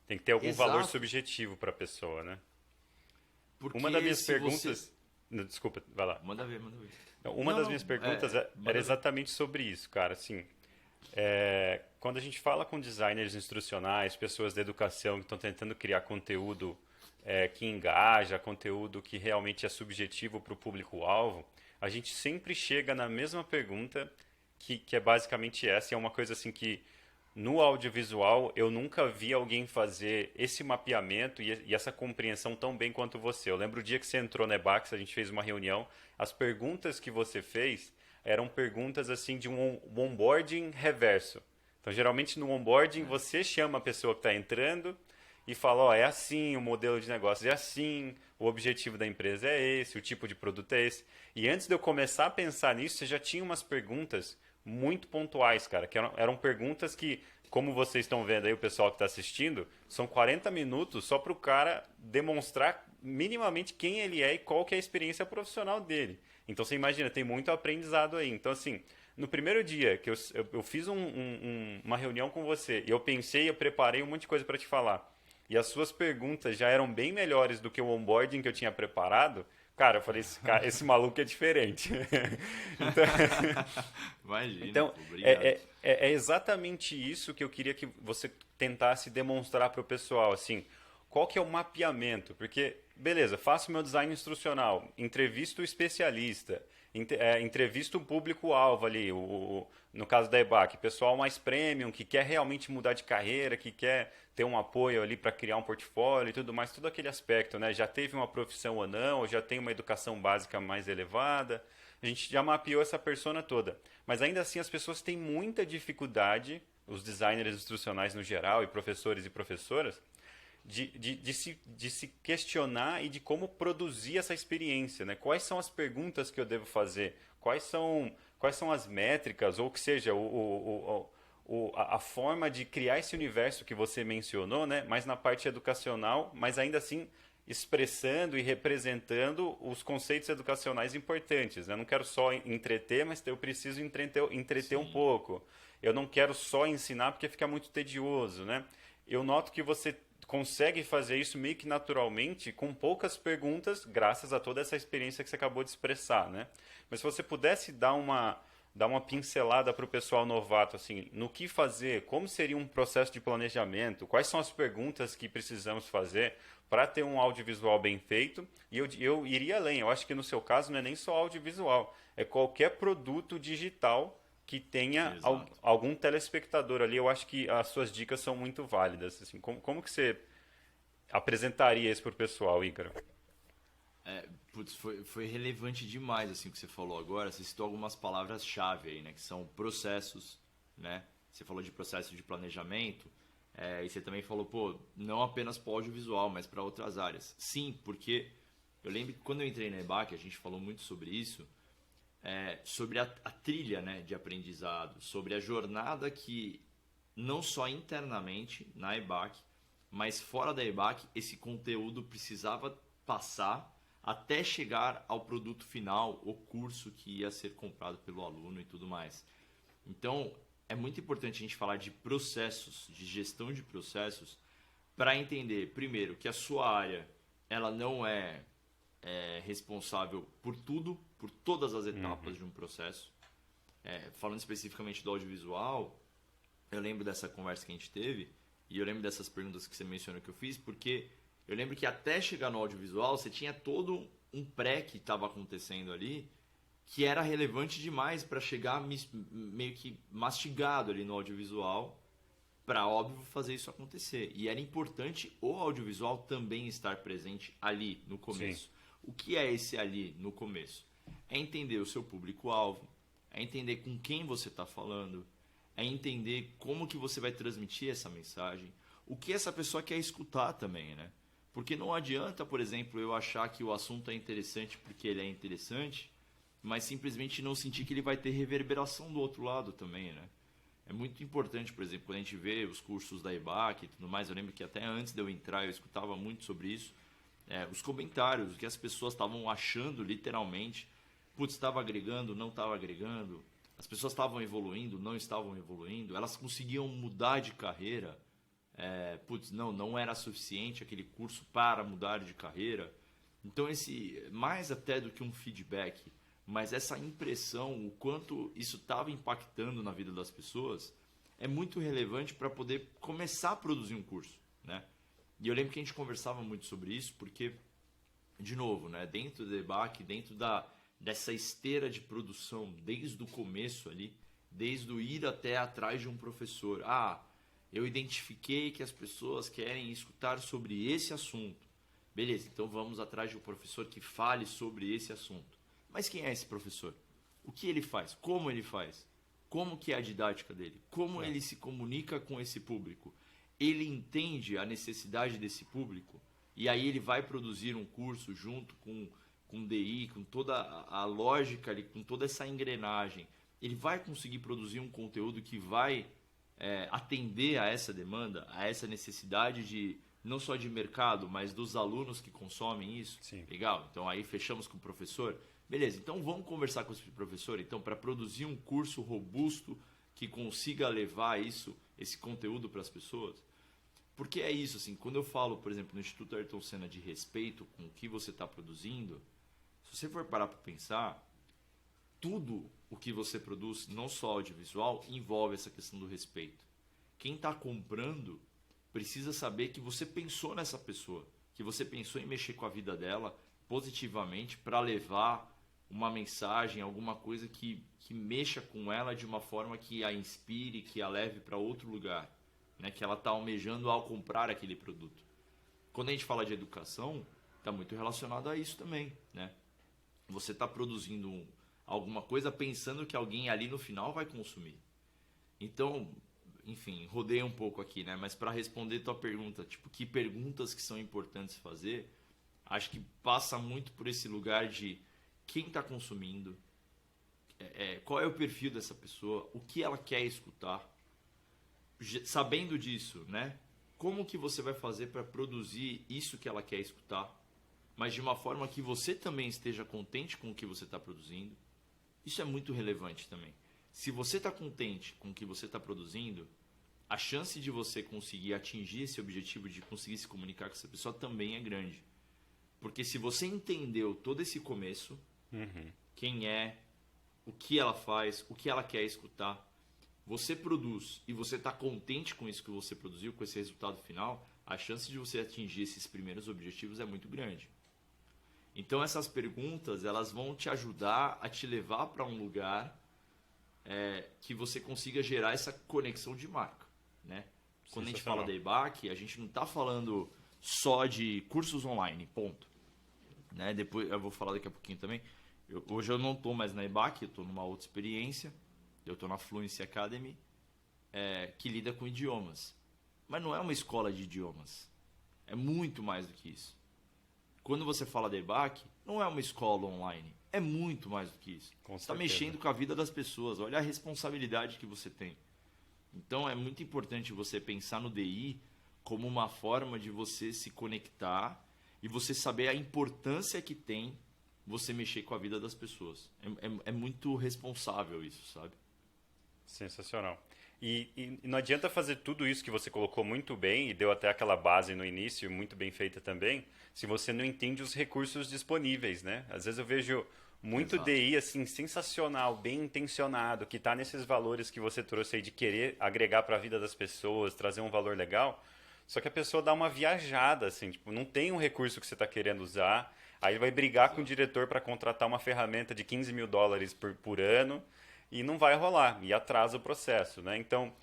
Tem que ter algum valor Exato, subjetivo para a pessoa, né? Uma das porque minhas se você... perguntas. Não, desculpa, vai lá. Manda ver, manda ver. Não, uma Não, das minhas não, perguntas era manda ver. exatamente sobre isso, cara. Assim, quando a gente fala com designers instrucionais, pessoas da educação que estão tentando criar conteúdo que engaja, conteúdo que realmente é subjetivo para o público-alvo, a gente sempre chega na mesma pergunta que é basicamente essa. E é uma coisa assim que no audiovisual eu nunca vi alguém fazer esse mapeamento e essa compreensão tão bem quanto você. Eu lembro o dia que você entrou na Ebax, a gente fez uma reunião, as perguntas que você fez eram perguntas assim de um onboarding reverso. Então, geralmente no onboarding você chama a pessoa que está entrando e fala, ó, é assim o modelo de negócio, é assim, o objetivo da empresa é esse, o tipo de produto é esse. E antes de eu começar a pensar nisso, você já tinha umas perguntas muito pontuais, cara, que eram perguntas que, como vocês estão vendo aí, o pessoal que está assistindo, são 40 minutos só para o cara demonstrar minimamente quem ele é e qual que é a experiência profissional dele. Então você imagina, tem muito aprendizado aí. Então assim, no primeiro dia que eu fiz uma reunião com você e eu pensei, eu preparei um monte de coisa para te falar, e as suas perguntas já eram bem melhores do que o onboarding que eu tinha preparado, cara, eu falei, esse maluco é diferente. Então, Imagina, então pô, obrigado. é exatamente isso que eu queria que você tentasse demonstrar para o pessoal, assim, qual que é o mapeamento? Porque, beleza, faço meu design instrucional, entrevisto o especialista, entrevisto o público-alvo ali, no caso da EBAC, pessoal mais premium, que quer realmente mudar de carreira, que quer ter um apoio ali para criar um portfólio e tudo mais, todo aquele aspecto, né? Já teve uma profissão ou não, ou já tem uma educação básica mais elevada, a gente já mapeou essa persona toda. Mas ainda assim as pessoas têm muita dificuldade, os designers instrucionais no geral, e professores e professoras, de se questionar e de como produzir essa experiência, né? Quais são as perguntas que eu devo fazer? Quais são as métricas, ou que seja, a forma de criar esse universo que você mencionou, né? Mas na parte educacional, mas ainda assim expressando e representando os conceitos educacionais importantes, né? Eu não quero só entreter, mas eu preciso entreter um Sim, pouco. Eu não quero só ensinar porque fica muito tedioso, né? Eu noto que você consegue fazer isso meio que naturalmente, com poucas perguntas, graças a toda essa experiência que você acabou de expressar, né? Mas se você pudesse dar uma pincelada para o pessoal novato, assim, no que fazer, como seria um processo de planejamento, quais são as perguntas que precisamos fazer para ter um audiovisual bem feito, e eu iria além, eu acho que no seu caso não é nem só audiovisual, é qualquer produto digital que tenha exato. algum telespectador ali, eu acho que as suas dicas são muito válidas. Assim, como que você apresentaria isso para o pessoal, Ícaro? Putz, foi relevante demais assim o que você falou agora. Você citou algumas palavras-chave aí, né? Que são processos, né? Você falou de processo de planejamento, e você também falou, pô, não apenas para o audiovisual, mas para outras áreas. Sim, porque eu lembro que quando eu entrei na EBAC, a gente falou muito sobre isso, sobre a trilha, né, de aprendizado, sobre a jornada que não só internamente na EBAC, mas fora da EBAC, esse conteúdo precisava passar até chegar ao produto final, o curso que ia ser comprado pelo aluno e tudo mais. Então, é muito importante a gente falar de processos, de gestão de processos, para entender, primeiro, que a sua área ela não é responsável por tudo, por todas as etapas de um processo. Falando especificamente do audiovisual, eu lembro dessa conversa que a gente teve e eu lembro dessas perguntas que você mencionou que eu fiz, porque eu lembro que até chegar no audiovisual você tinha todo um pré que estava acontecendo ali que era relevante demais para chegar meio que mastigado ali no audiovisual para, óbvio, fazer isso acontecer. E era importante o audiovisual também estar presente ali no Sim. começo. O que é esse ali no começo? É entender o seu público-alvo, é entender com quem você está falando, é entender como que você vai transmitir essa mensagem, o que essa pessoa quer escutar também, né? Porque não adianta, por exemplo, eu achar que o assunto é interessante porque ele é interessante, mas simplesmente não sentir que ele vai ter reverberação do outro lado também, né? É muito importante, por exemplo, quando a gente vê os cursos da EBAC e tudo mais, eu lembro que até antes de eu entrar eu escutava muito sobre isso, os comentários, o que as pessoas estavam achando literalmente, putz, estava agregando, não estava agregando, as pessoas estavam evoluindo, não estavam evoluindo, elas conseguiam mudar de carreira, putz, não era suficiente aquele curso para mudar de carreira. Então, mais até do que um feedback, mas essa impressão, o quanto isso estava impactando na vida das pessoas, é muito relevante para poder começar a produzir um curso, né? E eu lembro que a gente conversava muito sobre isso, porque, de novo, né, dentro do debate, dentro dessa esteira de produção, desde o começo ali, desde o ir até atrás de um professor. Eu identifiquei que as pessoas querem escutar sobre esse assunto. Beleza, então vamos atrás de um professor que fale sobre esse assunto. Mas quem é esse professor? O que ele faz? Como ele faz? Como que é a didática dele? Como ele se comunica com esse público? Ele entende a necessidade desse público? E aí ele vai produzir um curso junto com DI, com toda a lógica ali, com toda essa engrenagem. Ele vai conseguir produzir um conteúdo que vai atender a essa demanda, a essa necessidade de não só de mercado, mas dos alunos que consomem isso. Sim. Legal? Então aí fechamos com o professor. Beleza, então vamos conversar com esse professor então para produzir um curso robusto que consiga levar esse conteúdo para as pessoas. Porque é isso, assim, quando eu falo, por exemplo, no Instituto Ayrton Senna de respeito com o que você está produzindo, se você for parar para pensar, tudo o que você produz, não só audiovisual, envolve essa questão do respeito. Quem está comprando precisa saber que você pensou nessa pessoa, que você pensou em mexer com a vida dela positivamente para levar uma mensagem, alguma coisa que mexa com ela de uma forma que a inspire, que a leve para outro lugar, né? Que ela está almejando ao comprar aquele produto. Quando a gente fala de educação, está muito relacionado a isso também, né? Você está produzindo alguma coisa pensando que alguém ali no final vai consumir. Então, enfim, rodei um pouco aqui, né? Mas para responder tua pergunta, tipo, que perguntas que são importantes fazer, acho que passa muito por esse lugar de quem está consumindo, qual é o perfil dessa pessoa, o que ela quer escutar. Sabendo disso, né? Como que você vai fazer para produzir isso que ela quer escutar, mas de uma forma que você também esteja contente com o que você está produzindo. Isso é muito relevante também. Se você está contente com o que você está produzindo, a chance de você conseguir atingir esse objetivo de conseguir se comunicar com essa pessoa também é grande. Porque se você entendeu todo esse começo, quem é, o que ela faz, o que ela quer escutar, você produz e você está contente com isso que você produziu, com esse resultado final, a chance de você atingir esses primeiros objetivos é muito grande. Então essas perguntas, elas vão te ajudar a te levar para um lugar que você consiga gerar essa conexão de marca, né? Quando a gente fala da EBAC, a gente não está falando só de cursos online, ponto. Né? Depois eu vou falar daqui a pouquinho também. Hoje eu não estou mais na EBAC, eu estou numa outra experiência. Eu estou na Fluency Academy, que lida com idiomas. Mas não é uma escola de idiomas. É muito mais do que isso. Quando você fala da EBAC, não é uma escola online. É muito mais do que isso. Você está mexendo com a vida das pessoas. Olha a responsabilidade que você tem. Então é muito importante você pensar no DI como uma forma de você se conectar e você saber a importância que tem você mexer com a vida das pessoas. É muito responsável isso, sabe? Sensacional. E não adianta fazer tudo isso que você colocou muito bem e deu até aquela base no início, muito bem feita também, se você não entende os recursos disponíveis, né? Às vezes eu vejo muito Exato. DI assim sensacional, bem intencionado, que está nesses valores que você trouxe aí de querer agregar para a vida das pessoas, trazer um valor legal, só que a pessoa dá uma viajada assim, tipo, não tem um recurso que você está querendo usar, aí vai brigar com o diretor para contratar uma ferramenta de US$ 15.000 por ano. E não vai rolar, e atrasa o processo, né? Então,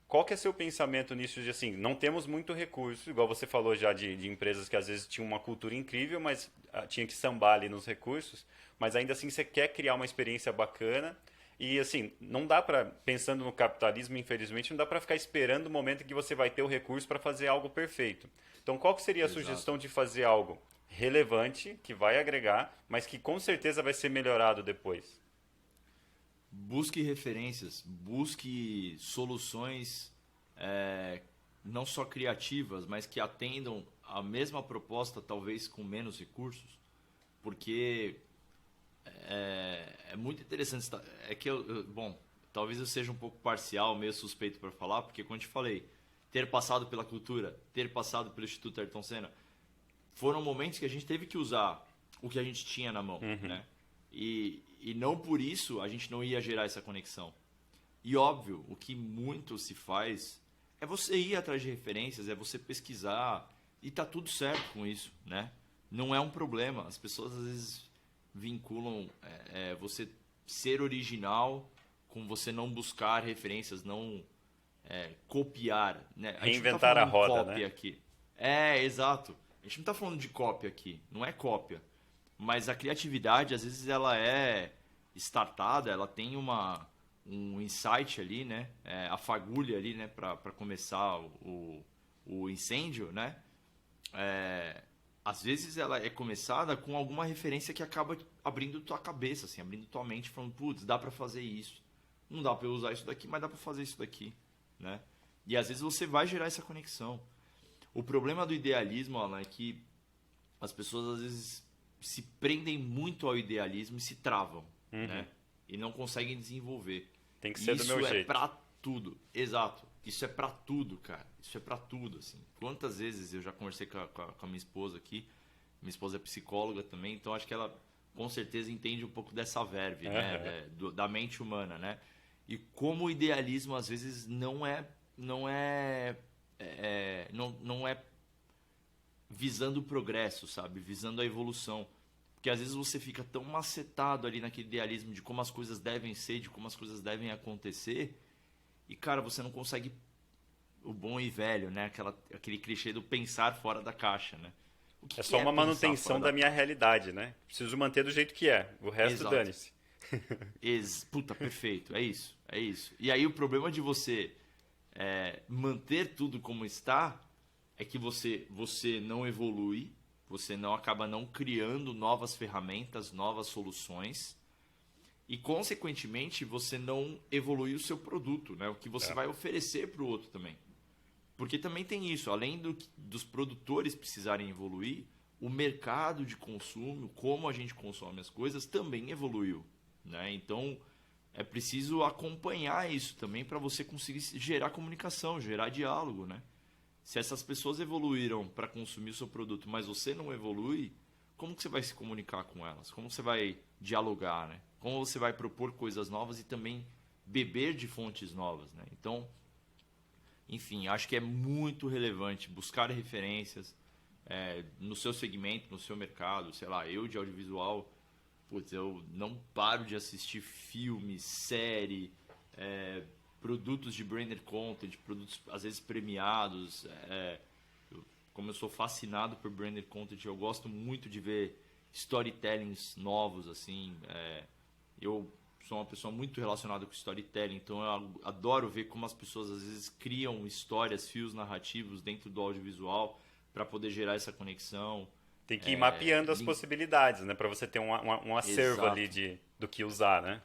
qual que é seu pensamento nisso de assim, não temos muito recurso, igual você falou já de empresas que às vezes tinham uma cultura incrível, mas tinha que sambar ali nos recursos, mas ainda assim você quer criar uma experiência bacana e assim, não dá para, pensando no capitalismo, infelizmente, não dá para ficar esperando o momento em que você vai ter o recurso para fazer algo perfeito. Então, qual que seria a sugestão de fazer algo relevante, que vai agregar, mas que com certeza vai ser melhorado depois? Busque referências, busque soluções não só criativas, mas que atendam a mesma proposta, talvez com menos recursos, porque é muito interessante. É que bom, talvez eu seja um pouco parcial, meio suspeito para falar, porque como eu te falei, ter passado pela cultura, ter passado pelo Instituto Ayrton Senna, foram momentos que a gente teve que usar o que a gente tinha na mão, né? E não por isso a gente não ia gerar essa conexão. E óbvio, o que muito se faz é você ir atrás de referências, é você pesquisar e tá tudo certo com isso, né? Não é um problema. As pessoas às vezes vinculam você ser original com você não buscar referências, não copiar, né? A gente não tá Reinventar a falando de roda, cópia né? aqui. Exato. A gente não está falando de cópia aqui, não é cópia. Mas a criatividade, às vezes, ela é startada, ela tem um insight ali, né? A fagulha ali, né? Para começar o incêndio, né? Às vezes ela é começada com alguma referência que acaba abrindo tua cabeça, assim, abrindo tua mente, falando, putz, dá para fazer isso. Não dá para eu usar isso daqui, mas dá para fazer isso daqui, né? E às vezes você vai gerar essa conexão. O problema do idealismo, Alan, é que as pessoas às vezes se prendem muito ao idealismo e se travam, né? E não conseguem desenvolver. Tem que ser do Isso meu é jeito. pra tudo. Exato. Isso é pra tudo, cara. Isso é pra tudo, assim. Quantas vezes eu já conversei com a minha esposa aqui. Minha esposa é psicóloga também, então acho que ela com certeza entende um pouco dessa verve, né? Da mente humana, né? E como o idealismo às vezes não é visando o progresso, sabe? Visando a evolução. Porque às vezes você fica tão macetado ali naquele idealismo de como as coisas devem ser, de como as coisas devem acontecer, e cara, você não consegue o bom e velho, né? Aquele clichê do pensar fora da caixa, né? O que É que só é uma pensar manutenção fora da da minha caixa? realidade, né? Preciso manter do jeito que é. O resto, Exato. dane-se. Puta, perfeito. É isso. É isso. E aí o problema de você manter tudo como está é que você não evolui, você não acaba não criando novas ferramentas, novas soluções e, consequentemente, você não evolui o seu produto, né? O que você É. vai oferecer para o outro também. Porque também tem isso, além dos produtores precisarem evoluir, o mercado de consumo, como a gente consome as coisas, também evoluiu, né? Então, é preciso acompanhar isso também para você conseguir gerar comunicação, gerar diálogo, né? Se essas pessoas evoluíram para consumir o seu produto, mas você não evolui, como que você vai se comunicar com elas? Como você vai dialogar, né? Como você vai propor coisas novas e também beber de fontes novas, né? Então, enfim, acho que é muito relevante buscar referências no seu segmento, no seu mercado. Sei lá, eu de audiovisual, putz, eu não paro de assistir filmes, série, produtos de branded content, produtos às vezes premiados. Como eu sou fascinado por branded content, eu gosto muito de ver storytellings novos, assim. Eu sou uma pessoa muito relacionada com storytelling, então eu adoro ver como as pessoas às vezes criam histórias, fios narrativos dentro do audiovisual para poder gerar essa conexão. Tem que ir mapeando as Link. possibilidades, né? Para você ter um acervo ali Exato. do que usar, né?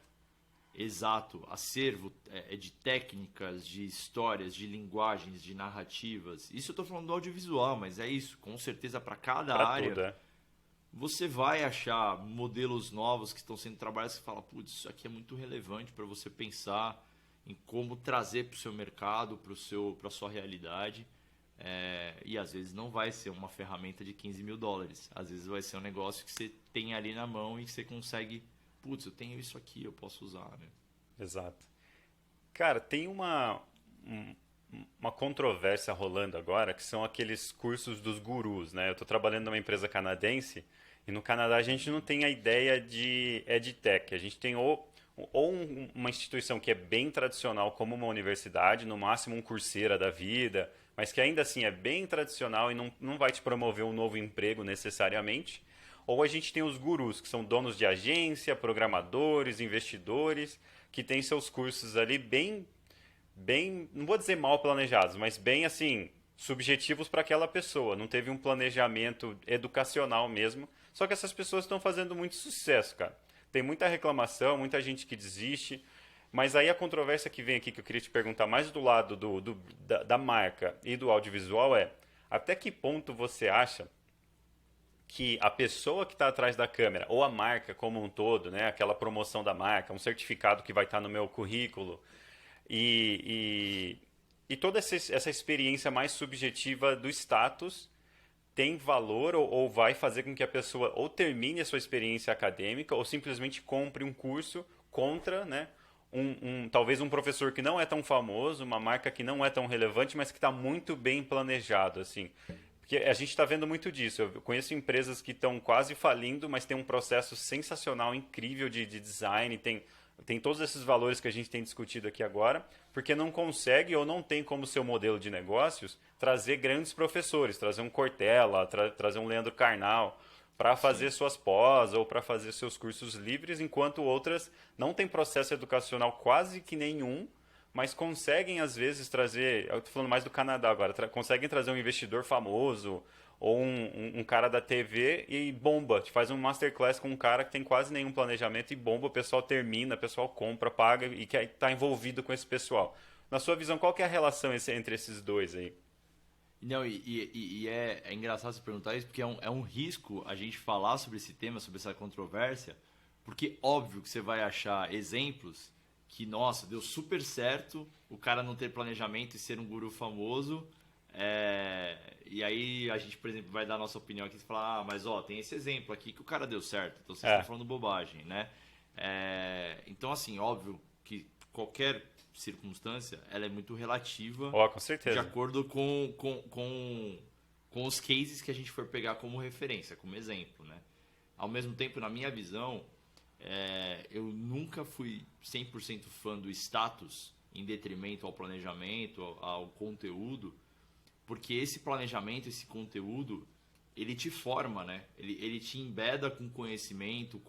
Exato, acervo de técnicas, de histórias, de linguagens, de narrativas. Isso eu estou falando do audiovisual, mas é isso. Com certeza, para cada Para área, tudo, é. você vai achar modelos novos que estão sendo trabalhados que você fala, putz, isso aqui é muito relevante para você pensar em como trazer para o seu mercado, para a sua realidade. E às vezes não vai ser uma ferramenta de US$ 15.000. Às vezes vai ser um negócio que você tem ali na mão e que você consegue, putz, eu tenho isso aqui, eu posso usar, né? Exato. Cara, tem uma controvérsia rolando agora, que são aqueles cursos dos gurus, né? Eu estou trabalhando numa empresa canadense e no Canadá a gente não tem a ideia de EdTech. A gente tem uma instituição que é bem tradicional como uma universidade, no máximo um Coursera da vida, mas que ainda assim é bem tradicional e não vai te promover um novo emprego necessariamente. Ou a gente tem os gurus, que são donos de agência, programadores, investidores, que têm seus cursos ali bem, não vou dizer mal planejados, mas bem assim, subjetivos para aquela pessoa. Não teve um planejamento educacional mesmo. Só que essas pessoas estão fazendo muito sucesso, cara. Tem muita reclamação, muita gente que desiste. Mas aí a controvérsia que vem aqui, que eu queria te perguntar mais do lado da marca e do audiovisual é: até que ponto você acha que a pessoa que está atrás da câmera, ou a marca como um todo, né, aquela promoção da marca, um certificado que vai estar no meu currículo, e toda essa experiência mais subjetiva do status tem valor ou vai fazer com que a pessoa ou termine a sua experiência acadêmica ou simplesmente compre um curso contra, né, talvez um professor que não é tão famoso, uma marca que não é tão relevante, mas que está muito bem planejado, assim. Porque a gente está vendo muito disso. Eu conheço empresas que estão quase falindo, mas tem um processo sensacional, incrível de design, tem tem todos esses valores que a gente tem discutido aqui agora, porque não consegue ou não tem como seu modelo de negócios trazer grandes professores, trazer um Cortella, trazer um Leandro Carnal para fazer Sim. suas pós ou para fazer seus cursos livres, enquanto outras não têm processo educacional quase que nenhum, mas conseguem às vezes trazer, eu estou falando mais do Canadá agora, conseguem trazer um investidor famoso ou um cara da TV e bomba, te faz um masterclass com um cara que tem quase nenhum planejamento e bomba, o pessoal termina, o pessoal compra, paga e que está envolvido com esse pessoal. Na sua visão, qual que é a relação entre esses dois aí? Não, é engraçado você perguntar isso, porque é um risco a gente falar sobre esse tema, sobre essa controvérsia, porque óbvio que você vai achar exemplos que, nossa, deu super certo o cara não ter planejamento e ser um guru famoso. E aí a gente, por exemplo, vai dar a nossa opinião aqui e falar, mas ó, tem esse exemplo aqui que o cara deu certo, então vocês estão falando bobagem, né? Então, assim, óbvio que qualquer circunstância, ela é muito relativa Ó, com de certeza. acordo com os cases que a gente for pegar como referência, como exemplo, né? Ao mesmo tempo, na minha visão, eu nunca fui 100% fã do status em detrimento ao planejamento, ao conteúdo, porque esse planejamento, esse conteúdo, ele te forma, né? Ele te embeda com conhecimento,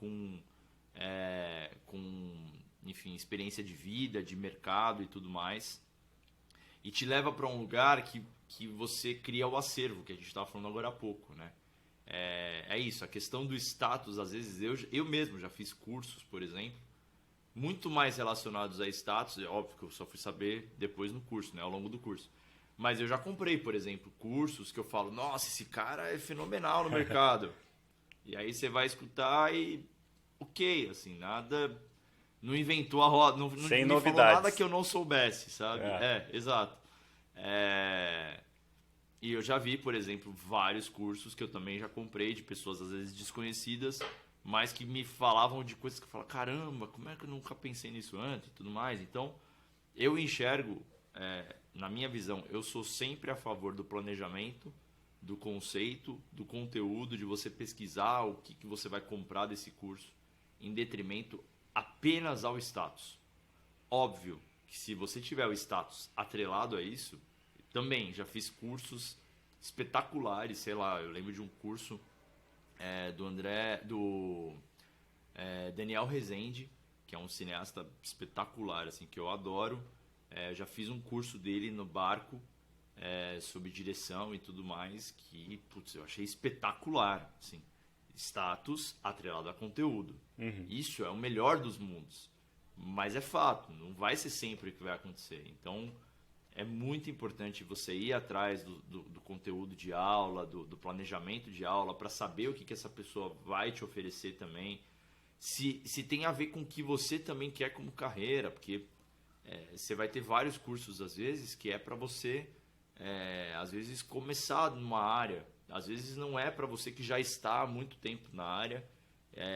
enfim, experiência de vida, de mercado e tudo mais, e te leva para um lugar que você cria o acervo, que a gente estava falando agora há pouco, né? É isso, a questão do status, às vezes eu mesmo já fiz cursos, por exemplo, muito mais relacionados a status, é óbvio que eu só fui saber depois no curso, né, ao longo do curso. Mas eu já comprei, por exemplo, cursos que eu falo, nossa, esse cara é fenomenal no mercado. E aí você vai escutar e, ok, assim, nada, não inventou a roda, não Sem me falou nada novidades. que eu não soubesse, sabe? É. Exato. E eu já vi, por exemplo, vários cursos que eu também já comprei de pessoas às vezes desconhecidas, mas que me falavam de coisas que eu falo, caramba, como é que eu nunca pensei nisso antes e tudo mais. Então, eu enxergo, na minha visão, eu sou sempre a favor do planejamento, do conceito, do conteúdo, de você pesquisar o que você vai comprar desse curso, em detrimento apenas ao status. Óbvio que se você tiver o status atrelado a isso, também já fiz cursos espetaculares, sei lá, eu lembro de um curso do Daniel Rezende, que é um cineasta espetacular, assim, que eu adoro. Já fiz um curso dele no Barco, sobre direção e tudo mais, que, putz, eu achei espetacular, assim, status atrelado a conteúdo. Isso é o melhor dos mundos, mas é fato, não vai ser sempre que vai acontecer. Então, é muito importante você ir atrás do conteúdo de aula, do planejamento de aula, para saber o que essa pessoa vai te oferecer também. Se tem a ver com o que você também quer como carreira, porque você vai ter vários cursos, às vezes, que é para você, às vezes, começar numa área. Às vezes não é para você que já está há muito tempo na área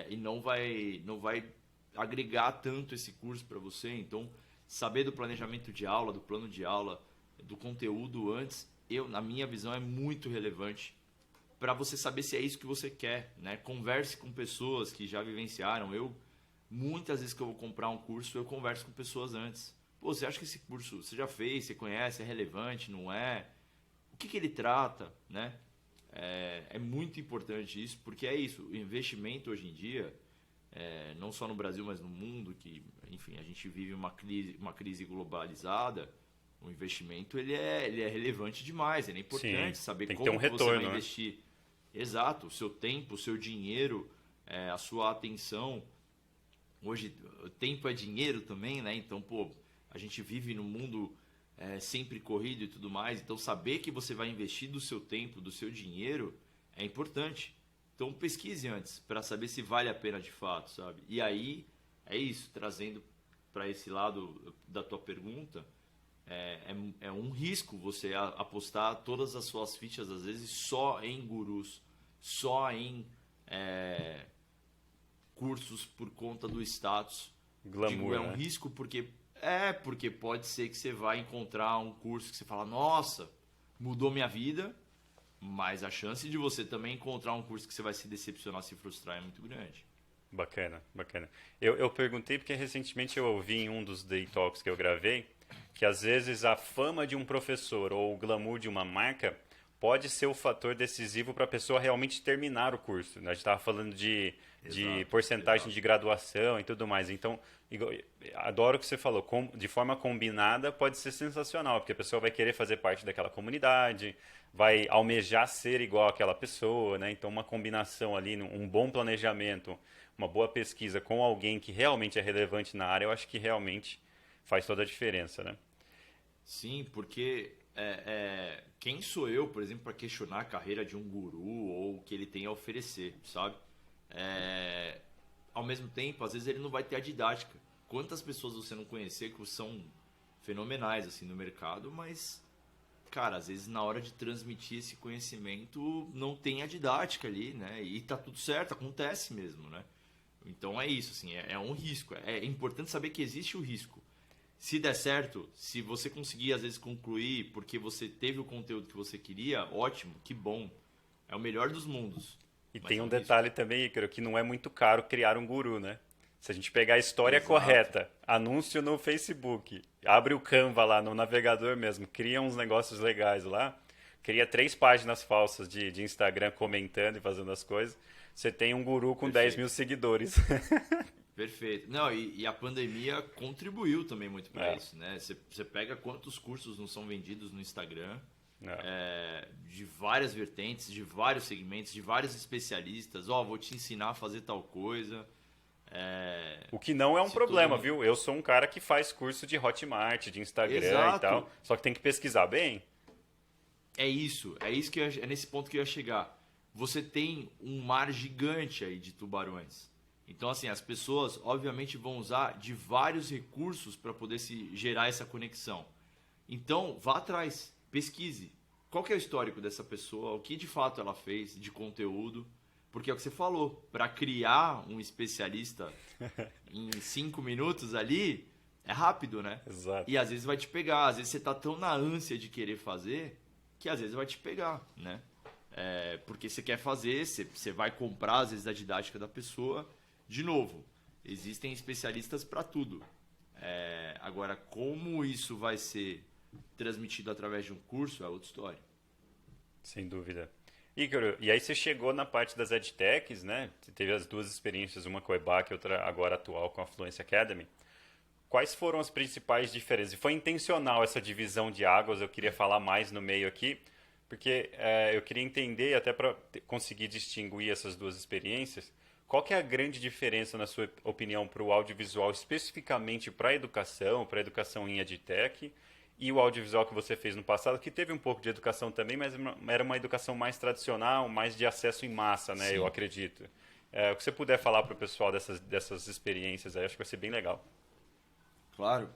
e não vai agregar tanto esse curso para você. Então, saber do planejamento de aula, do plano de aula, do conteúdo antes, na minha visão, é muito relevante para você saber se é isso que você quer, né? Converse com pessoas que já vivenciaram. Muitas vezes que eu vou comprar um curso, eu converso com pessoas antes. Pô, você acha que esse curso você já fez, você conhece, é relevante, não é? O que ele trata, né? É muito importante isso, porque é isso, o investimento hoje em dia, não só no Brasil, mas no mundo, que, enfim, a gente vive uma crise globalizada, o investimento ele é relevante demais, ele é importante Sim, saber tem que ter como um que você vai retorno, né? investir. Exato, o seu tempo, o seu dinheiro, a sua atenção. Hoje, o tempo é dinheiro também, né? Então, pô, a gente vive num mundo sempre corrido e tudo mais, então saber que você vai investir do seu tempo, do seu dinheiro, é importante. Então pesquise antes, para saber se vale a pena de fato, sabe? E aí, é isso, trazendo para esse lado da tua pergunta, é um risco você apostar todas as suas fichas, às vezes, só em gurus, só em cursos por conta do status. Digo, Glamour, é um né? risco porque pode ser que você vai encontrar um curso que você fala, nossa, mudou minha vida, mas a chance de você também encontrar um curso que você vai se decepcionar, se frustrar é muito grande. Bacana, bacana. Eu perguntei porque recentemente eu ouvi em um dos Day Talks que eu gravei que às vezes a fama de um professor ou o glamour de uma marca pode ser o fator decisivo para a pessoa realmente terminar o curso, né? A gente estava falando de Exato, porcentagem exato. de graduação e tudo mais. Então, adoro o que você falou. De forma combinada pode ser sensacional, porque a pessoa vai querer fazer parte daquela comunidade, vai almejar ser igual àquela pessoa, né? Então, uma combinação ali, um bom planejamento, uma boa pesquisa com alguém que realmente é relevante na área, eu acho que realmente faz toda a diferença, né? Sim, porque quem sou eu, por exemplo, para questionar a carreira de um guru ou o que ele tem a oferecer, sabe? É, Ao mesmo tempo, às vezes ele não vai ter a didática. Quantas pessoas você não conhecer que são fenomenais assim no mercado, mas cara, às vezes na hora de transmitir esse conhecimento não tem a didática ali, né? E tá tudo certo, acontece mesmo, né? Então é isso, assim, é um risco. É importante saber que existe o risco. Se der certo, se você conseguir às vezes concluir porque você teve o conteúdo que você queria, ótimo, que bom. É o melhor dos mundos. E Mas tem é um um risco. detalhe também, Ícaro, que não é muito caro criar um guru, né? Se a gente pegar a história Exato. correta, anúncio no Facebook, abre o Canva lá no navegador mesmo, cria uns negócios legais lá, cria 3 páginas falsas de Instagram comentando e fazendo as coisas, você tem um guru com 10 mil Perfeito. seguidores. Perfeito. Não, e a pandemia contribuiu também muito para É, isso, né? Você pega quantos cursos não são vendidos no Instagram, é. de várias vertentes, de vários segmentos, de vários especialistas. Ó, vou te ensinar a fazer tal coisa. É, O que não é um se todo problema, mundo... viu? Eu sou um cara que faz curso de Hotmart, de Instagram e Exato. tal, só que tem que pesquisar bem. É isso é nesse ponto que eu ia chegar. Você tem um mar gigante aí de tubarões. Então, assim, as pessoas, obviamente, vão usar de vários recursos para poder se gerar essa conexão. Então, vá atrás, pesquise. Qual que é o histórico dessa pessoa? O que de fato ela fez de conteúdo? Porque é o que você falou, para criar um especialista em 5 minutos ali, é rápido, né? Exato. E às vezes vai te pegar, às vezes você tá tão na ânsia de querer fazer que às vezes vai te pegar, né? Porque você quer fazer, você vai comprar às vezes a didática da pessoa. De novo, existem especialistas para tudo. Agora, como isso vai ser transmitido através de um curso é outra história. Sem dúvida. Ícaro, e aí você chegou na parte das edtechs, né? Você teve as duas experiências, uma com a EBAC e outra agora atual com a Fluency Academy. Quais foram as principais diferenças? E foi intencional essa divisão de águas, eu queria falar mais no meio aqui, porque eu queria entender, até para conseguir distinguir essas duas experiências, qual que é a grande diferença, na sua opinião, para o audiovisual, especificamente para a educação em edtech, e o audiovisual que você fez no passado, que teve um pouco de educação também, mas era uma educação mais tradicional, mais de acesso em massa, né? Eu Sim, acredito. O que você puder falar para o pessoal dessas experiências aí, acho que vai ser bem legal. claro.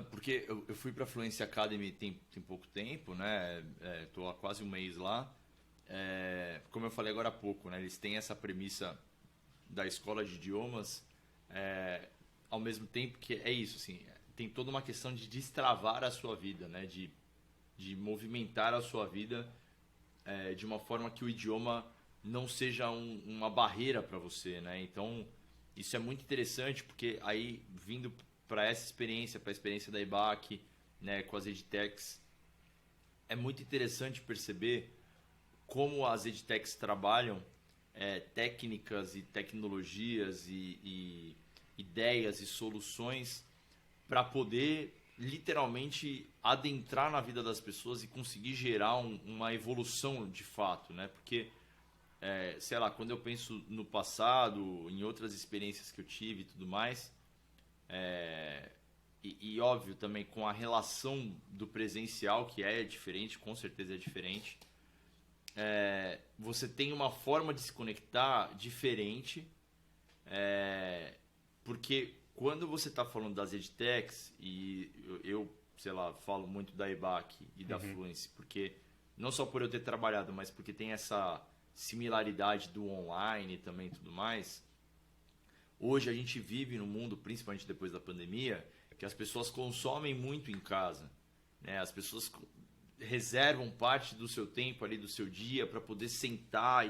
Porque eu fui para a Fluency Academy tem pouco tempo, né? Tô há quase um mês lá. Como eu falei agora há pouco, né? Eles têm essa premissa da escola de idiomas, ao mesmo tempo que é isso, assim, tem toda uma questão de destravar a sua vida, né? De movimentar a sua vida de uma forma que o idioma não seja uma barreira para você, né? Então, isso é muito interessante porque aí, vindo para essa experiência, para a experiência da IBAC, né, com as edtechs, é muito interessante perceber como as edtechs trabalham técnicas e tecnologias e ideias e soluções para poder literalmente adentrar na vida das pessoas e conseguir gerar uma evolução de fato, né? Porque, sei lá, quando eu penso no passado, em outras experiências que eu tive e tudo mais, e óbvio também com a relação do presencial, que é diferente, com certeza é diferente, você tem uma forma de se conectar diferente, porque quando você está falando das edtechs, e sei lá, falo muito da EBAC e da Fluency, porque não só por eu ter trabalhado, mas porque tem essa similaridade do online também e tudo mais, hoje a gente vive num mundo, principalmente depois da pandemia, que as pessoas consomem muito em casa, né? As pessoas reservam parte do seu tempo ali, do seu dia, para poder sentar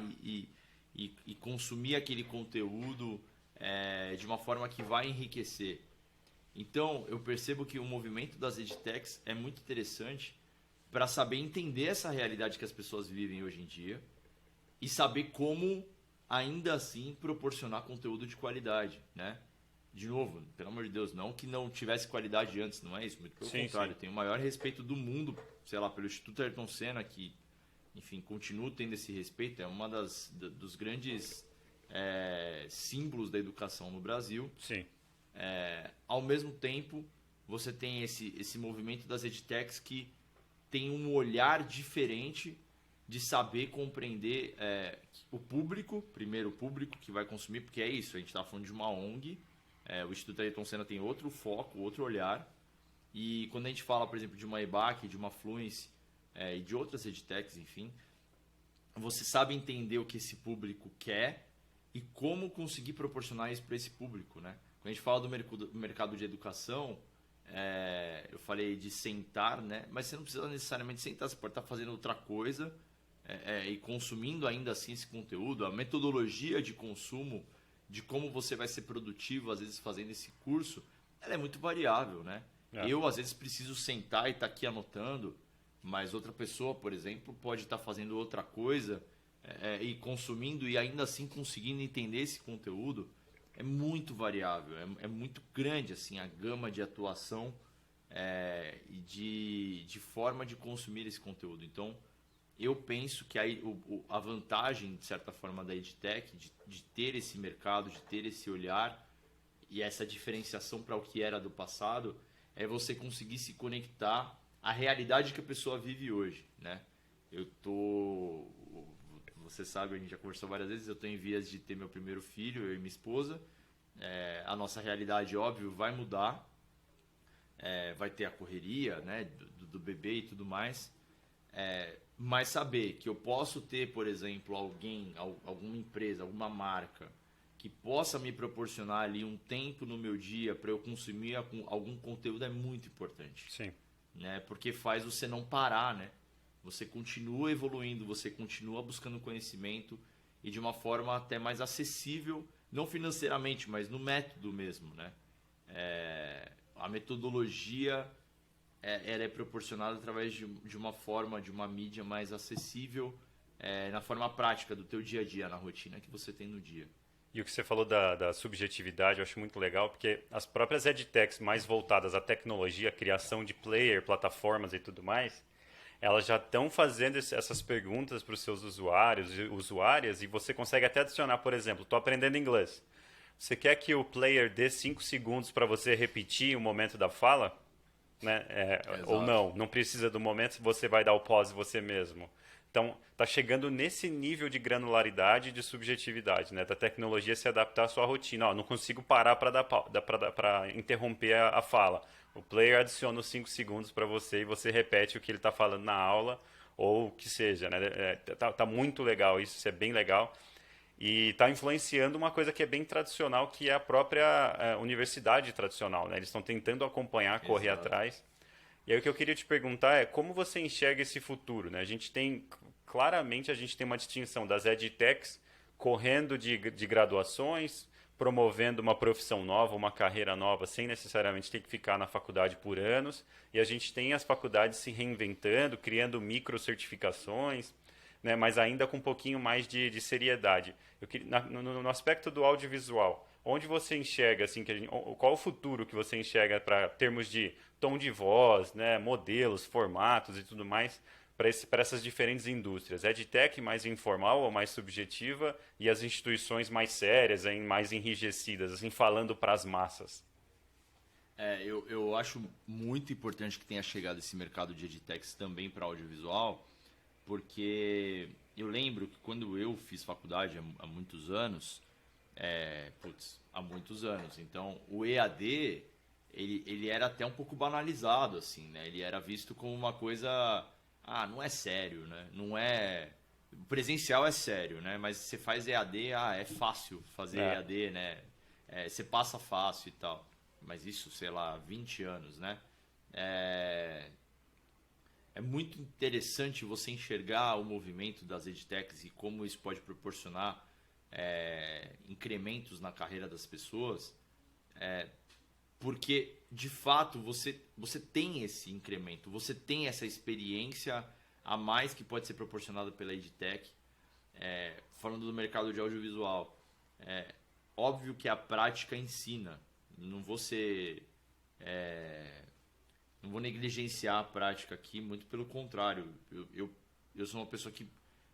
e consumir aquele conteúdo de uma forma que vai enriquecer. Então, eu percebo que o movimento das edtechs é muito interessante para saber entender essa realidade que as pessoas vivem hoje em dia e saber como, ainda assim, proporcionar conteúdo de qualidade, né? De novo, pelo amor de Deus, não que não tivesse qualidade antes, não é isso, muito pelo contrário. Tenho o maior respeito do mundo, sei lá, pelo Instituto Ayrton Senna, que, enfim, continuo tendo esse respeito, é uma dos grandes símbolos da educação no Brasil. Sim. Ao mesmo tempo, você tem esse movimento das edtechs que tem um olhar diferente de saber compreender o público, primeiro o público que vai consumir, porque é isso, a gente está falando de uma ONG, o Instituto Ayrton Senna tem outro foco, outro olhar, e quando a gente fala, por exemplo, de uma EBAC, de uma Fluence e de outras edtechs, enfim, você sabe entender o que esse público quer e como conseguir proporcionar isso para esse público, né? Quando a gente fala do mercado de educação, eu falei de sentar, né? Mas você não precisa necessariamente sentar, você pode estar fazendo outra coisa e consumindo ainda assim esse conteúdo. A metodologia de consumo, de como você vai ser produtivo, às vezes fazendo esse curso, ela é muito variável, né? Eu, às vezes, preciso sentar e estar aqui anotando, mas outra pessoa, por exemplo, pode estar fazendo outra coisa e consumindo e ainda assim conseguindo entender esse conteúdo. É muito variável, é muito grande assim, a gama de atuação e de forma de consumir esse conteúdo. Então, eu penso que a vantagem, de certa forma, da EdTech, de ter esse mercado, de ter esse olhar e essa diferenciação para o que era do passado, é você conseguir se conectar à realidade que a pessoa vive hoje, né? Você sabe, a gente já conversou várias vezes, eu estou em vias de ter meu primeiro filho, eu e minha esposa. A nossa realidade, óbvio, vai mudar. Vai ter a correria, né, do bebê e tudo mais. Mas saber que eu posso ter, por exemplo, alguma empresa, alguma marca, que possa me proporcionar ali um tempo no meu dia para eu consumir algum conteúdo é muito importante. Sim. Né? Porque faz você não parar, né? Você continua evoluindo, você continua buscando conhecimento e de uma forma até mais acessível, não financeiramente, mas no método mesmo, né? A metodologia ela é proporcionada através de uma forma, de uma mídia mais acessível na forma prática do teu dia a dia, na rotina que você tem no dia. E o que você falou da subjetividade, eu acho muito legal, porque as próprias edtechs mais voltadas à tecnologia, criação de player, plataformas e tudo mais, elas já estão fazendo essas perguntas para os seus usuários e usuárias e você consegue até adicionar, por exemplo, estou aprendendo inglês. Você quer que o player dê 5 segundos para você repetir o momento da fala? Né? Ou não, não precisa do momento, você vai dar o pause você mesmo. Então, está chegando nesse nível de granularidade e de subjetividade, né? Da tecnologia se adaptar à sua rotina. Não consigo parar para interromper a fala. O player adiciona os 5 segundos para você e você repete o que ele está falando na aula ou o que seja. Né? Tá muito legal isso é bem legal. E está influenciando uma coisa que é bem tradicional, que é a própria universidade tradicional. Né? Eles estão tentando acompanhar, correr atrás. E aí o que eu queria te perguntar é como você enxerga esse futuro, né? Claramente a gente tem uma distinção das edtechs correndo de graduações, promovendo uma profissão nova, uma carreira nova, sem necessariamente ter que ficar na faculdade por anos. E a gente tem as faculdades se reinventando, criando micro certificações, né? Mas ainda com um pouquinho mais de seriedade. No aspecto do audiovisual, onde você enxerga, assim, qual o futuro que você enxerga para termos de tom de voz, né, modelos, formatos e tudo mais, para essas diferentes indústrias? EdTech mais informal ou mais subjetiva e as instituições mais sérias, mais enrijecidas, assim, falando para as massas? Eu acho muito importante que tenha chegado esse mercado de edtechs também para audiovisual, porque eu lembro que quando eu fiz faculdade há muitos anos, há muitos anos, então o EAD ele era até um pouco banalizado, assim, né? Ele era visto como uma coisa, não é sério, né? Não é... O presencial é sério, né? Mas você faz EAD, é fácil fazer EAD, né? Você passa fácil e tal. Mas isso, sei lá, 20 anos, né? É muito interessante você enxergar o movimento das edtechs e como isso pode proporcionar incrementos na carreira das pessoas, porque de fato você tem esse incremento, você tem essa experiência a mais que pode ser proporcionada pela EdTech. Falando do mercado de audiovisual, óbvio que a prática ensina, não vou ser, não vou negligenciar a prática aqui, muito pelo contrário. Eu sou uma pessoa que,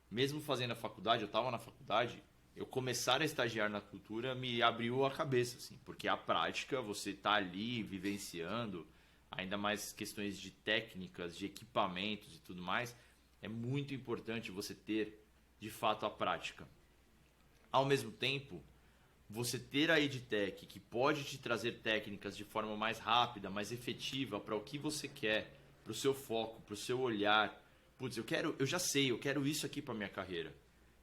mesmo fazendo a faculdade, eu estava na faculdade, eu começar a estagiar na cultura me abriu a cabeça, assim, porque a prática, você tá ali vivenciando, ainda mais questões de técnicas, de equipamentos e tudo mais, é muito importante você ter, de fato, a prática. Ao mesmo tempo, você ter a EdTech, que pode te trazer técnicas de forma mais rápida, mais efetiva para o que você quer, para o seu foco, para o seu olhar. Putz, eu já sei, eu quero isso aqui para minha carreira.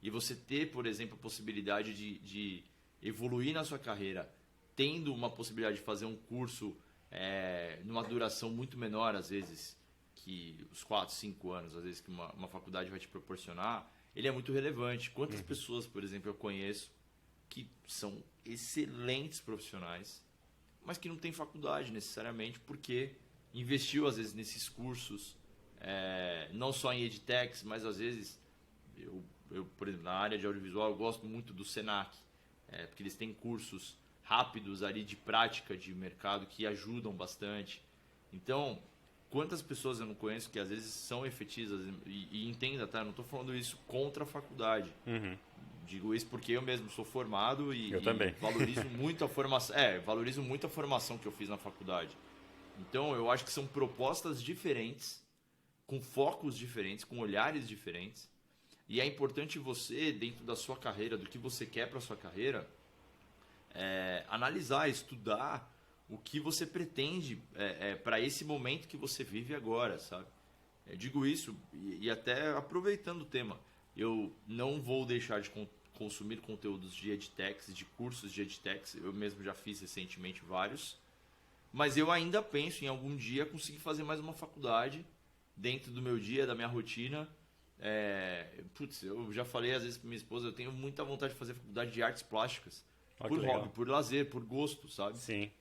E você ter, por exemplo, a possibilidade de evoluir na sua carreira, tendo uma possibilidade de fazer um curso numa duração muito menor, às vezes, que os 4, 5 anos, às vezes, que uma faculdade vai te proporcionar, ele é muito relevante. Quantas pessoas, por exemplo, eu conheço que são excelentes profissionais, mas que não têm faculdade necessariamente, porque investiu, às vezes, nesses cursos, não só em edtechs, mas às vezes, eu, por exemplo, na área de audiovisual, eu gosto muito do Senac, porque eles têm cursos rápidos ali de prática de mercado que ajudam bastante. Então, quantas pessoas eu não conheço que às vezes são efetivas, e entenda, tá? Eu não estou falando isso contra a faculdade. Digo isso porque eu mesmo sou formado e também. Valorizo muito a formação. Valorizo muito a formação que eu fiz na faculdade. Então, eu acho que são propostas diferentes, com focos diferentes, com olhares diferentes. E é importante você, dentro da sua carreira, do que você quer para a sua carreira, analisar, estudar o que você pretende para esse momento que você vive agora, sabe? Digo isso e até aproveitando o tema, eu não vou deixar de consumir conteúdos de edtechs, de cursos de edtechs, eu mesmo já fiz recentemente vários, mas eu ainda penso em algum dia conseguir fazer mais uma faculdade dentro do meu dia, da minha rotina. Eu já falei às vezes para minha esposa, eu tenho muita vontade de fazer faculdade de artes plásticas, por hobby, por lazer, por gosto, sabe? Sim.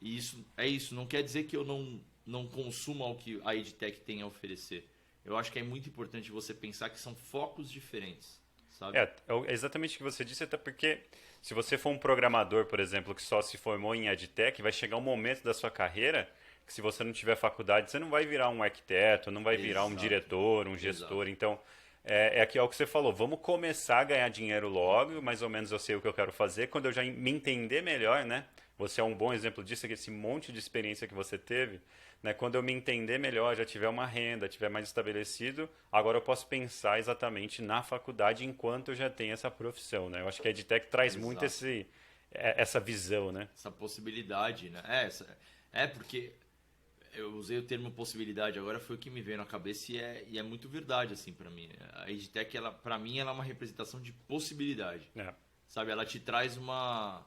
E isso, não quer dizer que eu não consuma o que a EdTech tem a oferecer. Eu acho que é muito importante você pensar que são focos diferentes, sabe? É exatamente o que você disse, até porque se você for um programador, por exemplo, que só se formou em EdTech, vai chegar um momento da sua carreira que se você não tiver faculdade, você não vai virar um arquiteto, não vai virar um diretor, um gestor. Então, é o que você falou, vamos começar a ganhar dinheiro logo, mais ou menos eu sei o que eu quero fazer. Quando eu já me entender melhor, né? Você é um bom exemplo disso, esse monte de experiência que você teve, né? Quando eu me entender melhor, já tiver uma renda, tiver mais estabelecido, agora eu posso pensar exatamente na faculdade enquanto eu já tenho essa profissão, né? Eu acho que a EdTech traz muito essa visão, né? Essa possibilidade, né? Porque eu usei o termo possibilidade agora, foi o que me veio na cabeça e é muito verdade, assim, para mim. A EdTech, para mim, ela é uma representação de possibilidade. Sabe? Ela te traz uma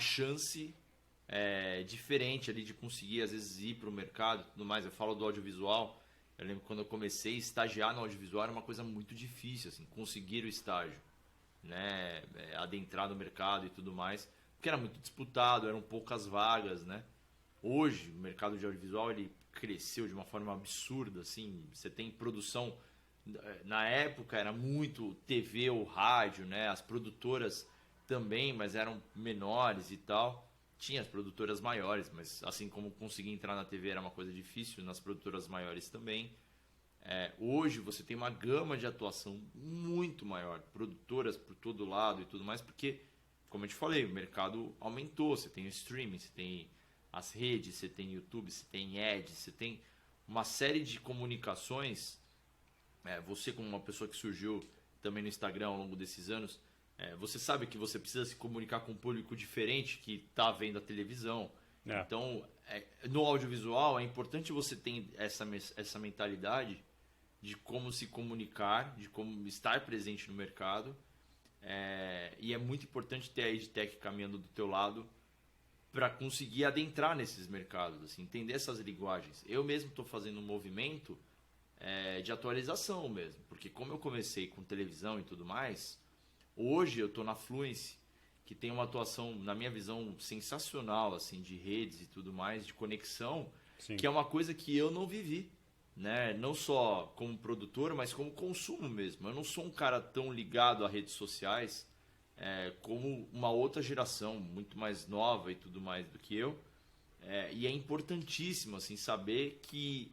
chance diferente ali de conseguir, às vezes, ir para o mercado e tudo mais. Eu falo do audiovisual. Eu lembro quando eu comecei a estagiar no audiovisual, era uma coisa muito difícil, assim, conseguir o estágio, né? Adentrar no mercado e tudo mais. Porque era muito disputado, eram poucas vagas, né? Hoje, o mercado de audiovisual ele cresceu de uma forma absurda, assim, você tem produção, na época era muito TV ou rádio, né? As produtoras também, mas eram menores e tal. Tinha as produtoras maiores, mas assim como conseguir entrar na TV era uma coisa difícil, nas produtoras maiores também. Hoje você tem uma gama de atuação muito maior, produtoras por todo lado e tudo mais, porque, como eu te falei, o mercado aumentou, você tem o streaming, você tem as redes, você tem YouTube, você tem Ads, você tem uma série de comunicações. Você, como uma pessoa que surgiu também no Instagram ao longo desses anos, você sabe que você precisa se comunicar com um público diferente que está vendo a televisão. Então, no audiovisual, é importante você ter essa mentalidade de como se comunicar, de como estar presente no mercado. E é muito importante ter a EdTech caminhando do teu lado para conseguir adentrar nesses mercados, assim, entender essas linguagens. Eu mesmo estou fazendo um movimento de atualização mesmo, porque como eu comecei com televisão e tudo mais, Hoje eu estou na Fluency, que tem uma atuação, na minha visão, sensacional, assim, de redes e tudo mais, de conexão, Sim. que é uma coisa que eu não vivi, né? Não só como produtor, mas como consumo mesmo. Eu não sou um cara tão ligado a redes sociais como uma outra geração, muito mais nova e tudo mais do que eu. E é importantíssimo assim, saber que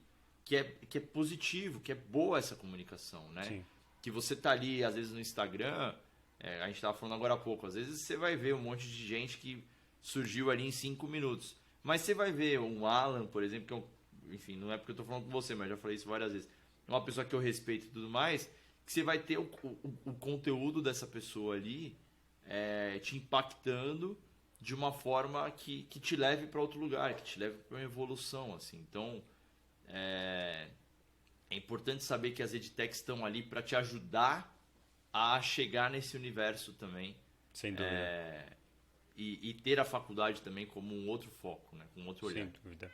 é positivo, que é boa essa comunicação, né? Sim. Que você tá ali, às vezes, no Instagram, a gente estava falando agora há pouco, às vezes você vai ver um monte de gente que surgiu ali em 5 minutos. Mas você vai ver um Alan, por exemplo, que enfim, não é porque eu tô falando com você, mas já falei isso várias vezes. É uma pessoa que eu respeito e tudo mais, que você vai ter o conteúdo dessa pessoa ali te impactando de uma forma que te leve para outro lugar, que te leve para uma evolução, assim. Então, é importante saber que as edtechs estão ali para te ajudar a chegar nesse universo também. Sem dúvida. E ter a faculdade também como um outro foco, né? Com um outro olhar. Sem dúvida.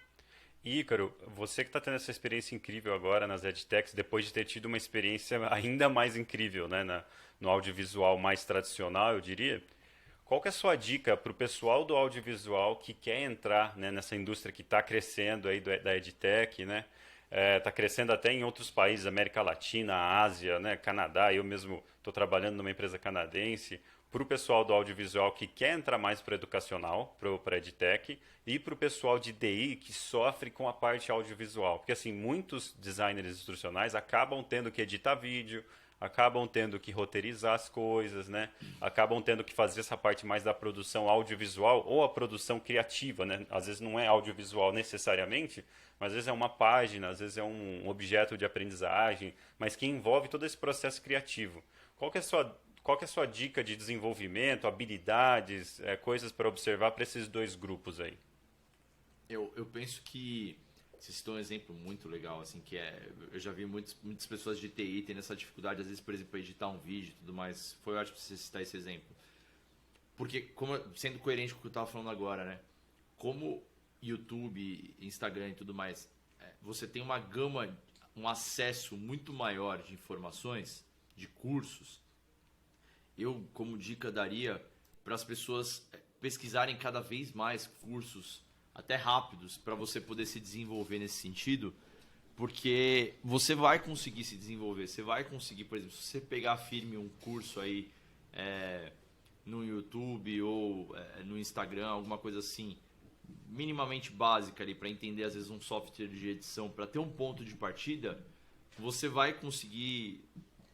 Ícaro, você que está tendo essa experiência incrível agora nas EdTechs, depois de ter tido uma experiência ainda mais incrível, né, no audiovisual mais tradicional, eu diria, qual que é a sua dica para o pessoal do audiovisual que quer entrar, né, nessa indústria que está crescendo aí da EdTech, né? Está crescendo até em outros países, América Latina, Ásia, né, Canadá. Eu mesmo estou trabalhando numa empresa canadense. Para o pessoal do audiovisual que quer entrar mais para o educacional, para a EdTech, e para o pessoal de DI que sofre com a parte audiovisual. Porque assim, muitos designers instrucionais acabam tendo que editar vídeo, acabam tendo que roteirizar as coisas, né? Acabam tendo que fazer essa parte mais da produção audiovisual ou a produção criativa, né? Às vezes não é audiovisual necessariamente, mas às vezes é uma página, às vezes é um objeto de aprendizagem, mas que envolve todo esse processo criativo. Qual que é a sua dica de desenvolvimento, habilidades, coisas para observar para esses dois grupos aí? Eu penso que você citou um exemplo muito legal, assim, eu já vi muitas pessoas de TI tendo essa dificuldade, às vezes, por exemplo, para editar um vídeo e tudo mais. Foi ótimo você citar esse exemplo. Porque, sendo coerente com o que eu estava falando agora, né? Como YouTube, Instagram e tudo mais, você tem uma gama, um acesso muito maior de informações, de cursos. Eu, como dica, daria para as pessoas pesquisarem cada vez mais cursos, até rápidos, para você poder se desenvolver nesse sentido, porque você vai conseguir se desenvolver, você vai conseguir, por exemplo, se você pegar firme um curso aí no YouTube ou no Instagram, alguma coisa assim, minimamente básica ali, para entender às vezes um software de edição, para ter um ponto de partida, você vai conseguir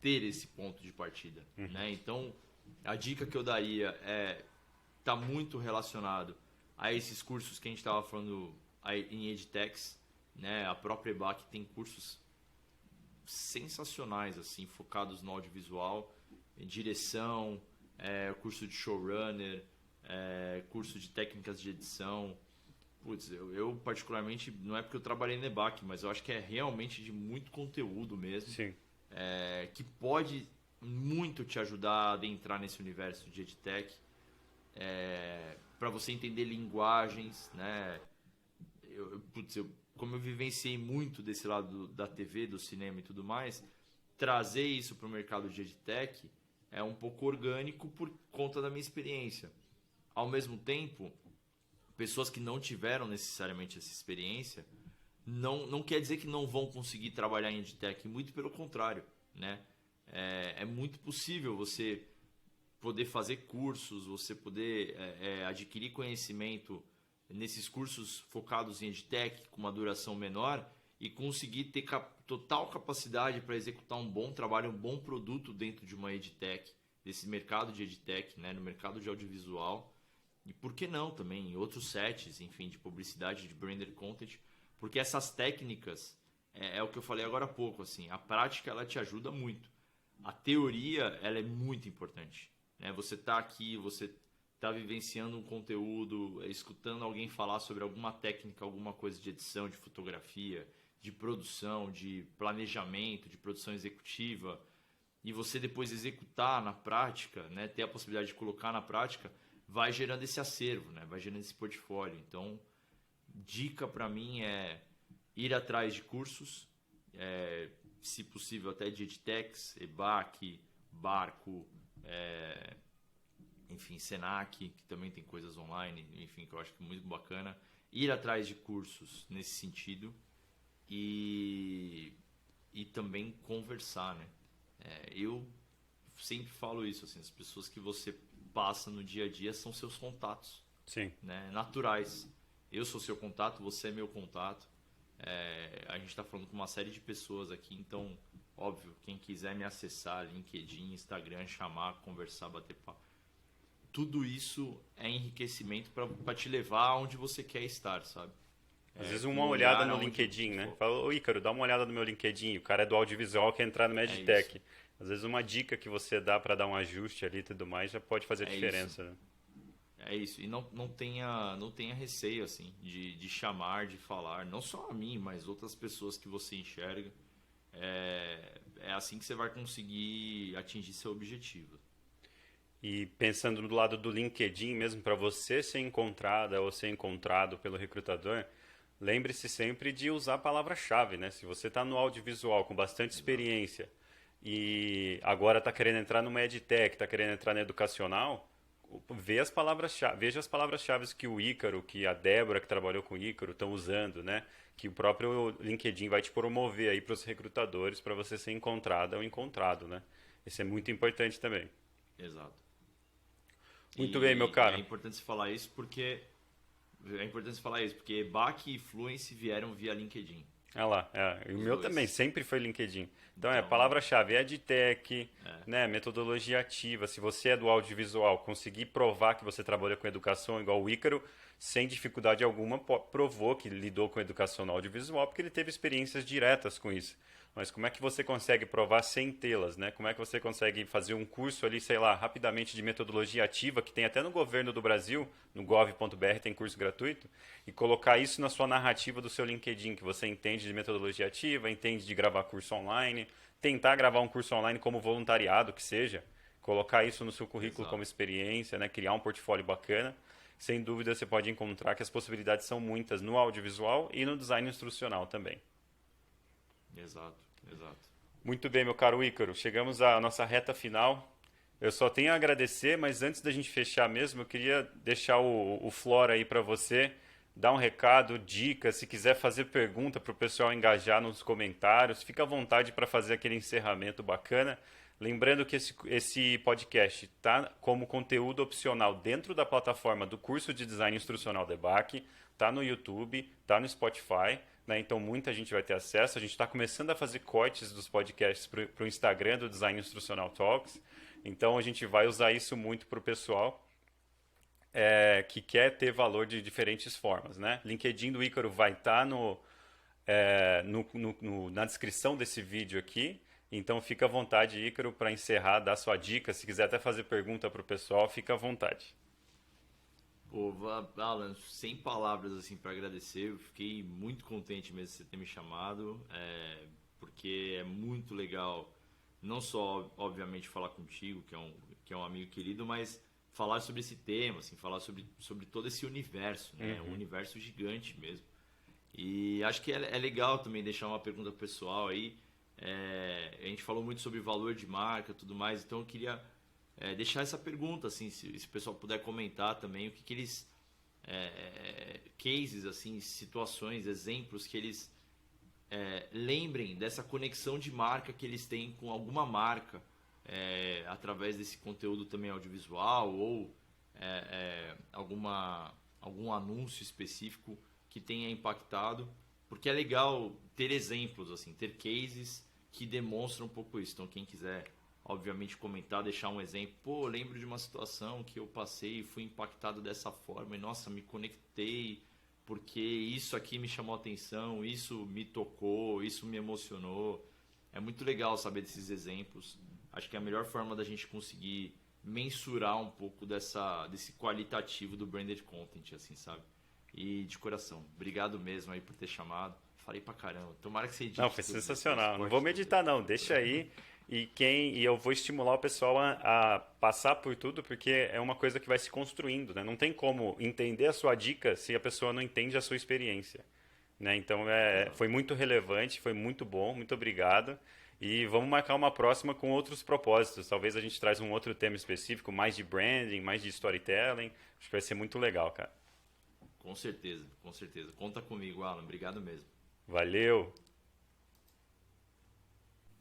ter esse ponto de partida, né? Então, a dica que eu daria tá muito relacionado a esses cursos que a gente estava falando aí em EdTechs, né? A própria EBAC tem cursos sensacionais, assim, focados no audiovisual, em direção, curso de showrunner, curso de técnicas de edição. Putz, eu particularmente, não é porque eu trabalhei na EBAC, mas eu acho que é realmente de muito conteúdo mesmo. Sim. Que pode muito te ajudar a adentrar nesse universo de EdTech, para você entender linguagens, né? Como eu vivenciei muito desse lado da TV, do cinema e tudo mais, trazer isso para o mercado de EdTech é um pouco orgânico por conta da minha experiência. Ao mesmo tempo, pessoas que não tiveram necessariamente essa experiência não quer dizer que não vão conseguir trabalhar em EdTech, muito pelo contrário, né? É muito possível você poder fazer cursos, você poder adquirir conhecimento nesses cursos focados em EdTech com uma duração menor e conseguir ter total capacidade para executar um bom trabalho, um bom produto dentro de uma EdTech, desse mercado de EdTech, né? No mercado de audiovisual. E por que não também em outros sets, enfim, de publicidade, de branded content, porque essas técnicas, o que eu falei agora há pouco, assim, a prática ela te ajuda muito. A teoria ela é muito importante, né? Você está aqui, você está vivenciando um conteúdo, escutando alguém falar sobre alguma técnica, alguma coisa de edição, de fotografia, de produção, de planejamento, de produção executiva, e você depois executar na prática, né? Ter a possibilidade de colocar na prática, vai gerando esse acervo, né? Vai gerando esse portfólio. Então, dica para mim é ir atrás de cursos, se possível até de EdTechs, EBAC, Barco, enfim, Senac, que também tem coisas online, enfim, que eu acho que é muito bacana. Ir atrás de cursos nesse sentido e também conversar, né? Eu sempre falo isso, assim, as pessoas que você passa no dia a dia são seus contatos, Sim. né? Naturais. Eu sou seu contato, você é meu contato. A gente está falando com uma série de pessoas aqui, então, óbvio, quem quiser me acessar, LinkedIn, Instagram, chamar, conversar, bater papo, tudo isso é enriquecimento para te levar aonde você quer estar, sabe? Às vezes Com uma um olhada olhar no aonde LinkedIn, né? for. Fala, ô Ícaro, dá uma olhada no meu LinkedIn. O cara é do audiovisual, quer entrar no É isso, Medtech. Às vezes uma dica que você dá para dar um ajuste ali e tudo mais já pode fazer é isso. diferença, né? É isso. E não tenha receio, assim, de chamar, de falar. Não só a mim, mas outras pessoas que você enxerga. É assim que você vai conseguir atingir seu objetivo. E pensando do lado do LinkedIn, mesmo para você ser encontrada ou ser encontrado pelo recrutador, lembre-se sempre de usar a palavra-chave, né? Se você está no audiovisual com bastante Exato. experiência e agora está querendo entrar no EdTech, está querendo entrar no educacional, veja as palavras-chave que o Ícaro, que a Débora que trabalhou com o Ícaro estão usando, né? Que o próprio LinkedIn vai te promover aí para os recrutadores para você ser encontrada ou encontrado, né? Isso é muito importante também. Exato. Muito bem, meu E é caro. importante você falar isso porque Baque e Fluence vieram via LinkedIn. Olha lá, e o Os meu também dois. sempre foi LinkedIn. Então Então, palavra-chave EdTech, é, né, metodologia ativa. Se você é do audiovisual, conseguir provar que você trabalha com educação igual o Ícaro, sem dificuldade alguma, provou que lidou com educação no audiovisual, porque ele teve experiências diretas com isso. Mas como é que você consegue provar sem tê-las, né? Como é que você consegue fazer um curso ali, sei lá, rapidamente de metodologia ativa, que tem até no governo do Brasil, no gov.br tem curso gratuito, e colocar isso na sua narrativa do seu LinkedIn, que você entende de metodologia ativa, entende de gravar curso online, tentar gravar um curso online como voluntariado, que seja, colocar isso no seu currículo como exato. experiência, né? Criar um portfólio bacana. Sem dúvida você pode encontrar que as possibilidades são muitas no audiovisual e no design instrucional também. Exato, exato. Muito bem, meu caro Ícaro, chegamos à nossa reta final. Eu só tenho a agradecer, mas antes da gente fechar mesmo, eu queria deixar o Flora aí para você, dar um recado, dica, se quiser fazer pergunta para o pessoal engajar nos comentários, fica à vontade para fazer aquele encerramento bacana. Lembrando que esse podcast está como conteúdo opcional dentro da plataforma do curso de design instrucional Debac, está no YouTube, está no Spotify, né? Então muita gente vai ter acesso. A gente está começando a fazer cortes dos podcasts para o Instagram do Design Instrucional Talks. Então a gente vai usar isso muito para o pessoal que quer ter valor de diferentes formas, né? LinkedIn do Ícaro vai estar na descrição desse vídeo aqui. Então fica à vontade, Ícaro, para encerrar, dar sua dica. Se quiser até fazer pergunta para o pessoal, fica à vontade. Pô, Alan, sem palavras assim para agradecer, eu fiquei muito contente mesmo de você ter me chamado, porque é muito legal, não só obviamente falar contigo, que é um amigo querido, mas falar sobre esse tema, assim, falar sobre todo esse universo, né? Um universo gigante mesmo. E acho que é legal também deixar uma pergunta pessoal aí. A gente falou muito sobre valor de marca e tudo mais, então eu queria deixar essa pergunta, assim, se o pessoal puder comentar também, o que eles. Cases, assim, situações, exemplos que eles lembrem dessa conexão de marca que eles têm com alguma marca, através desse conteúdo também audiovisual ou algum anúncio específico que tenha impactado, porque é legal ter exemplos, assim, ter cases que demonstram um pouco isso. Então, quem quiser, obviamente, comentar, deixar um exemplo. Pô, eu lembro de uma situação que eu passei e fui impactado dessa forma e, nossa, me conectei porque isso aqui me chamou a atenção, isso me tocou, isso me emocionou. É muito legal saber desses exemplos. Acho que é a melhor forma da gente conseguir mensurar um pouco desse qualitativo do branded content, assim, sabe? E de coração, obrigado mesmo aí por ter chamado. Falei pra caramba. Tomara que você Não, edite foi tudo depois, sensacional. Não vou corte tudo. meditar, não. Deixa aí. E eu vou estimular o pessoal a passar por tudo, porque é uma coisa que vai se construindo, né? Não tem como entender a sua dica se a pessoa não entende a sua experiência, né? Então, Exato. foi muito relevante, foi muito bom, muito obrigado. E vamos marcar uma próxima com outros propósitos. Talvez a gente traz um outro tema específico, mais de branding, mais de storytelling. Acho que vai ser muito legal, cara. Com certeza, com certeza. Conta comigo, Alan. Obrigado mesmo. Valeu!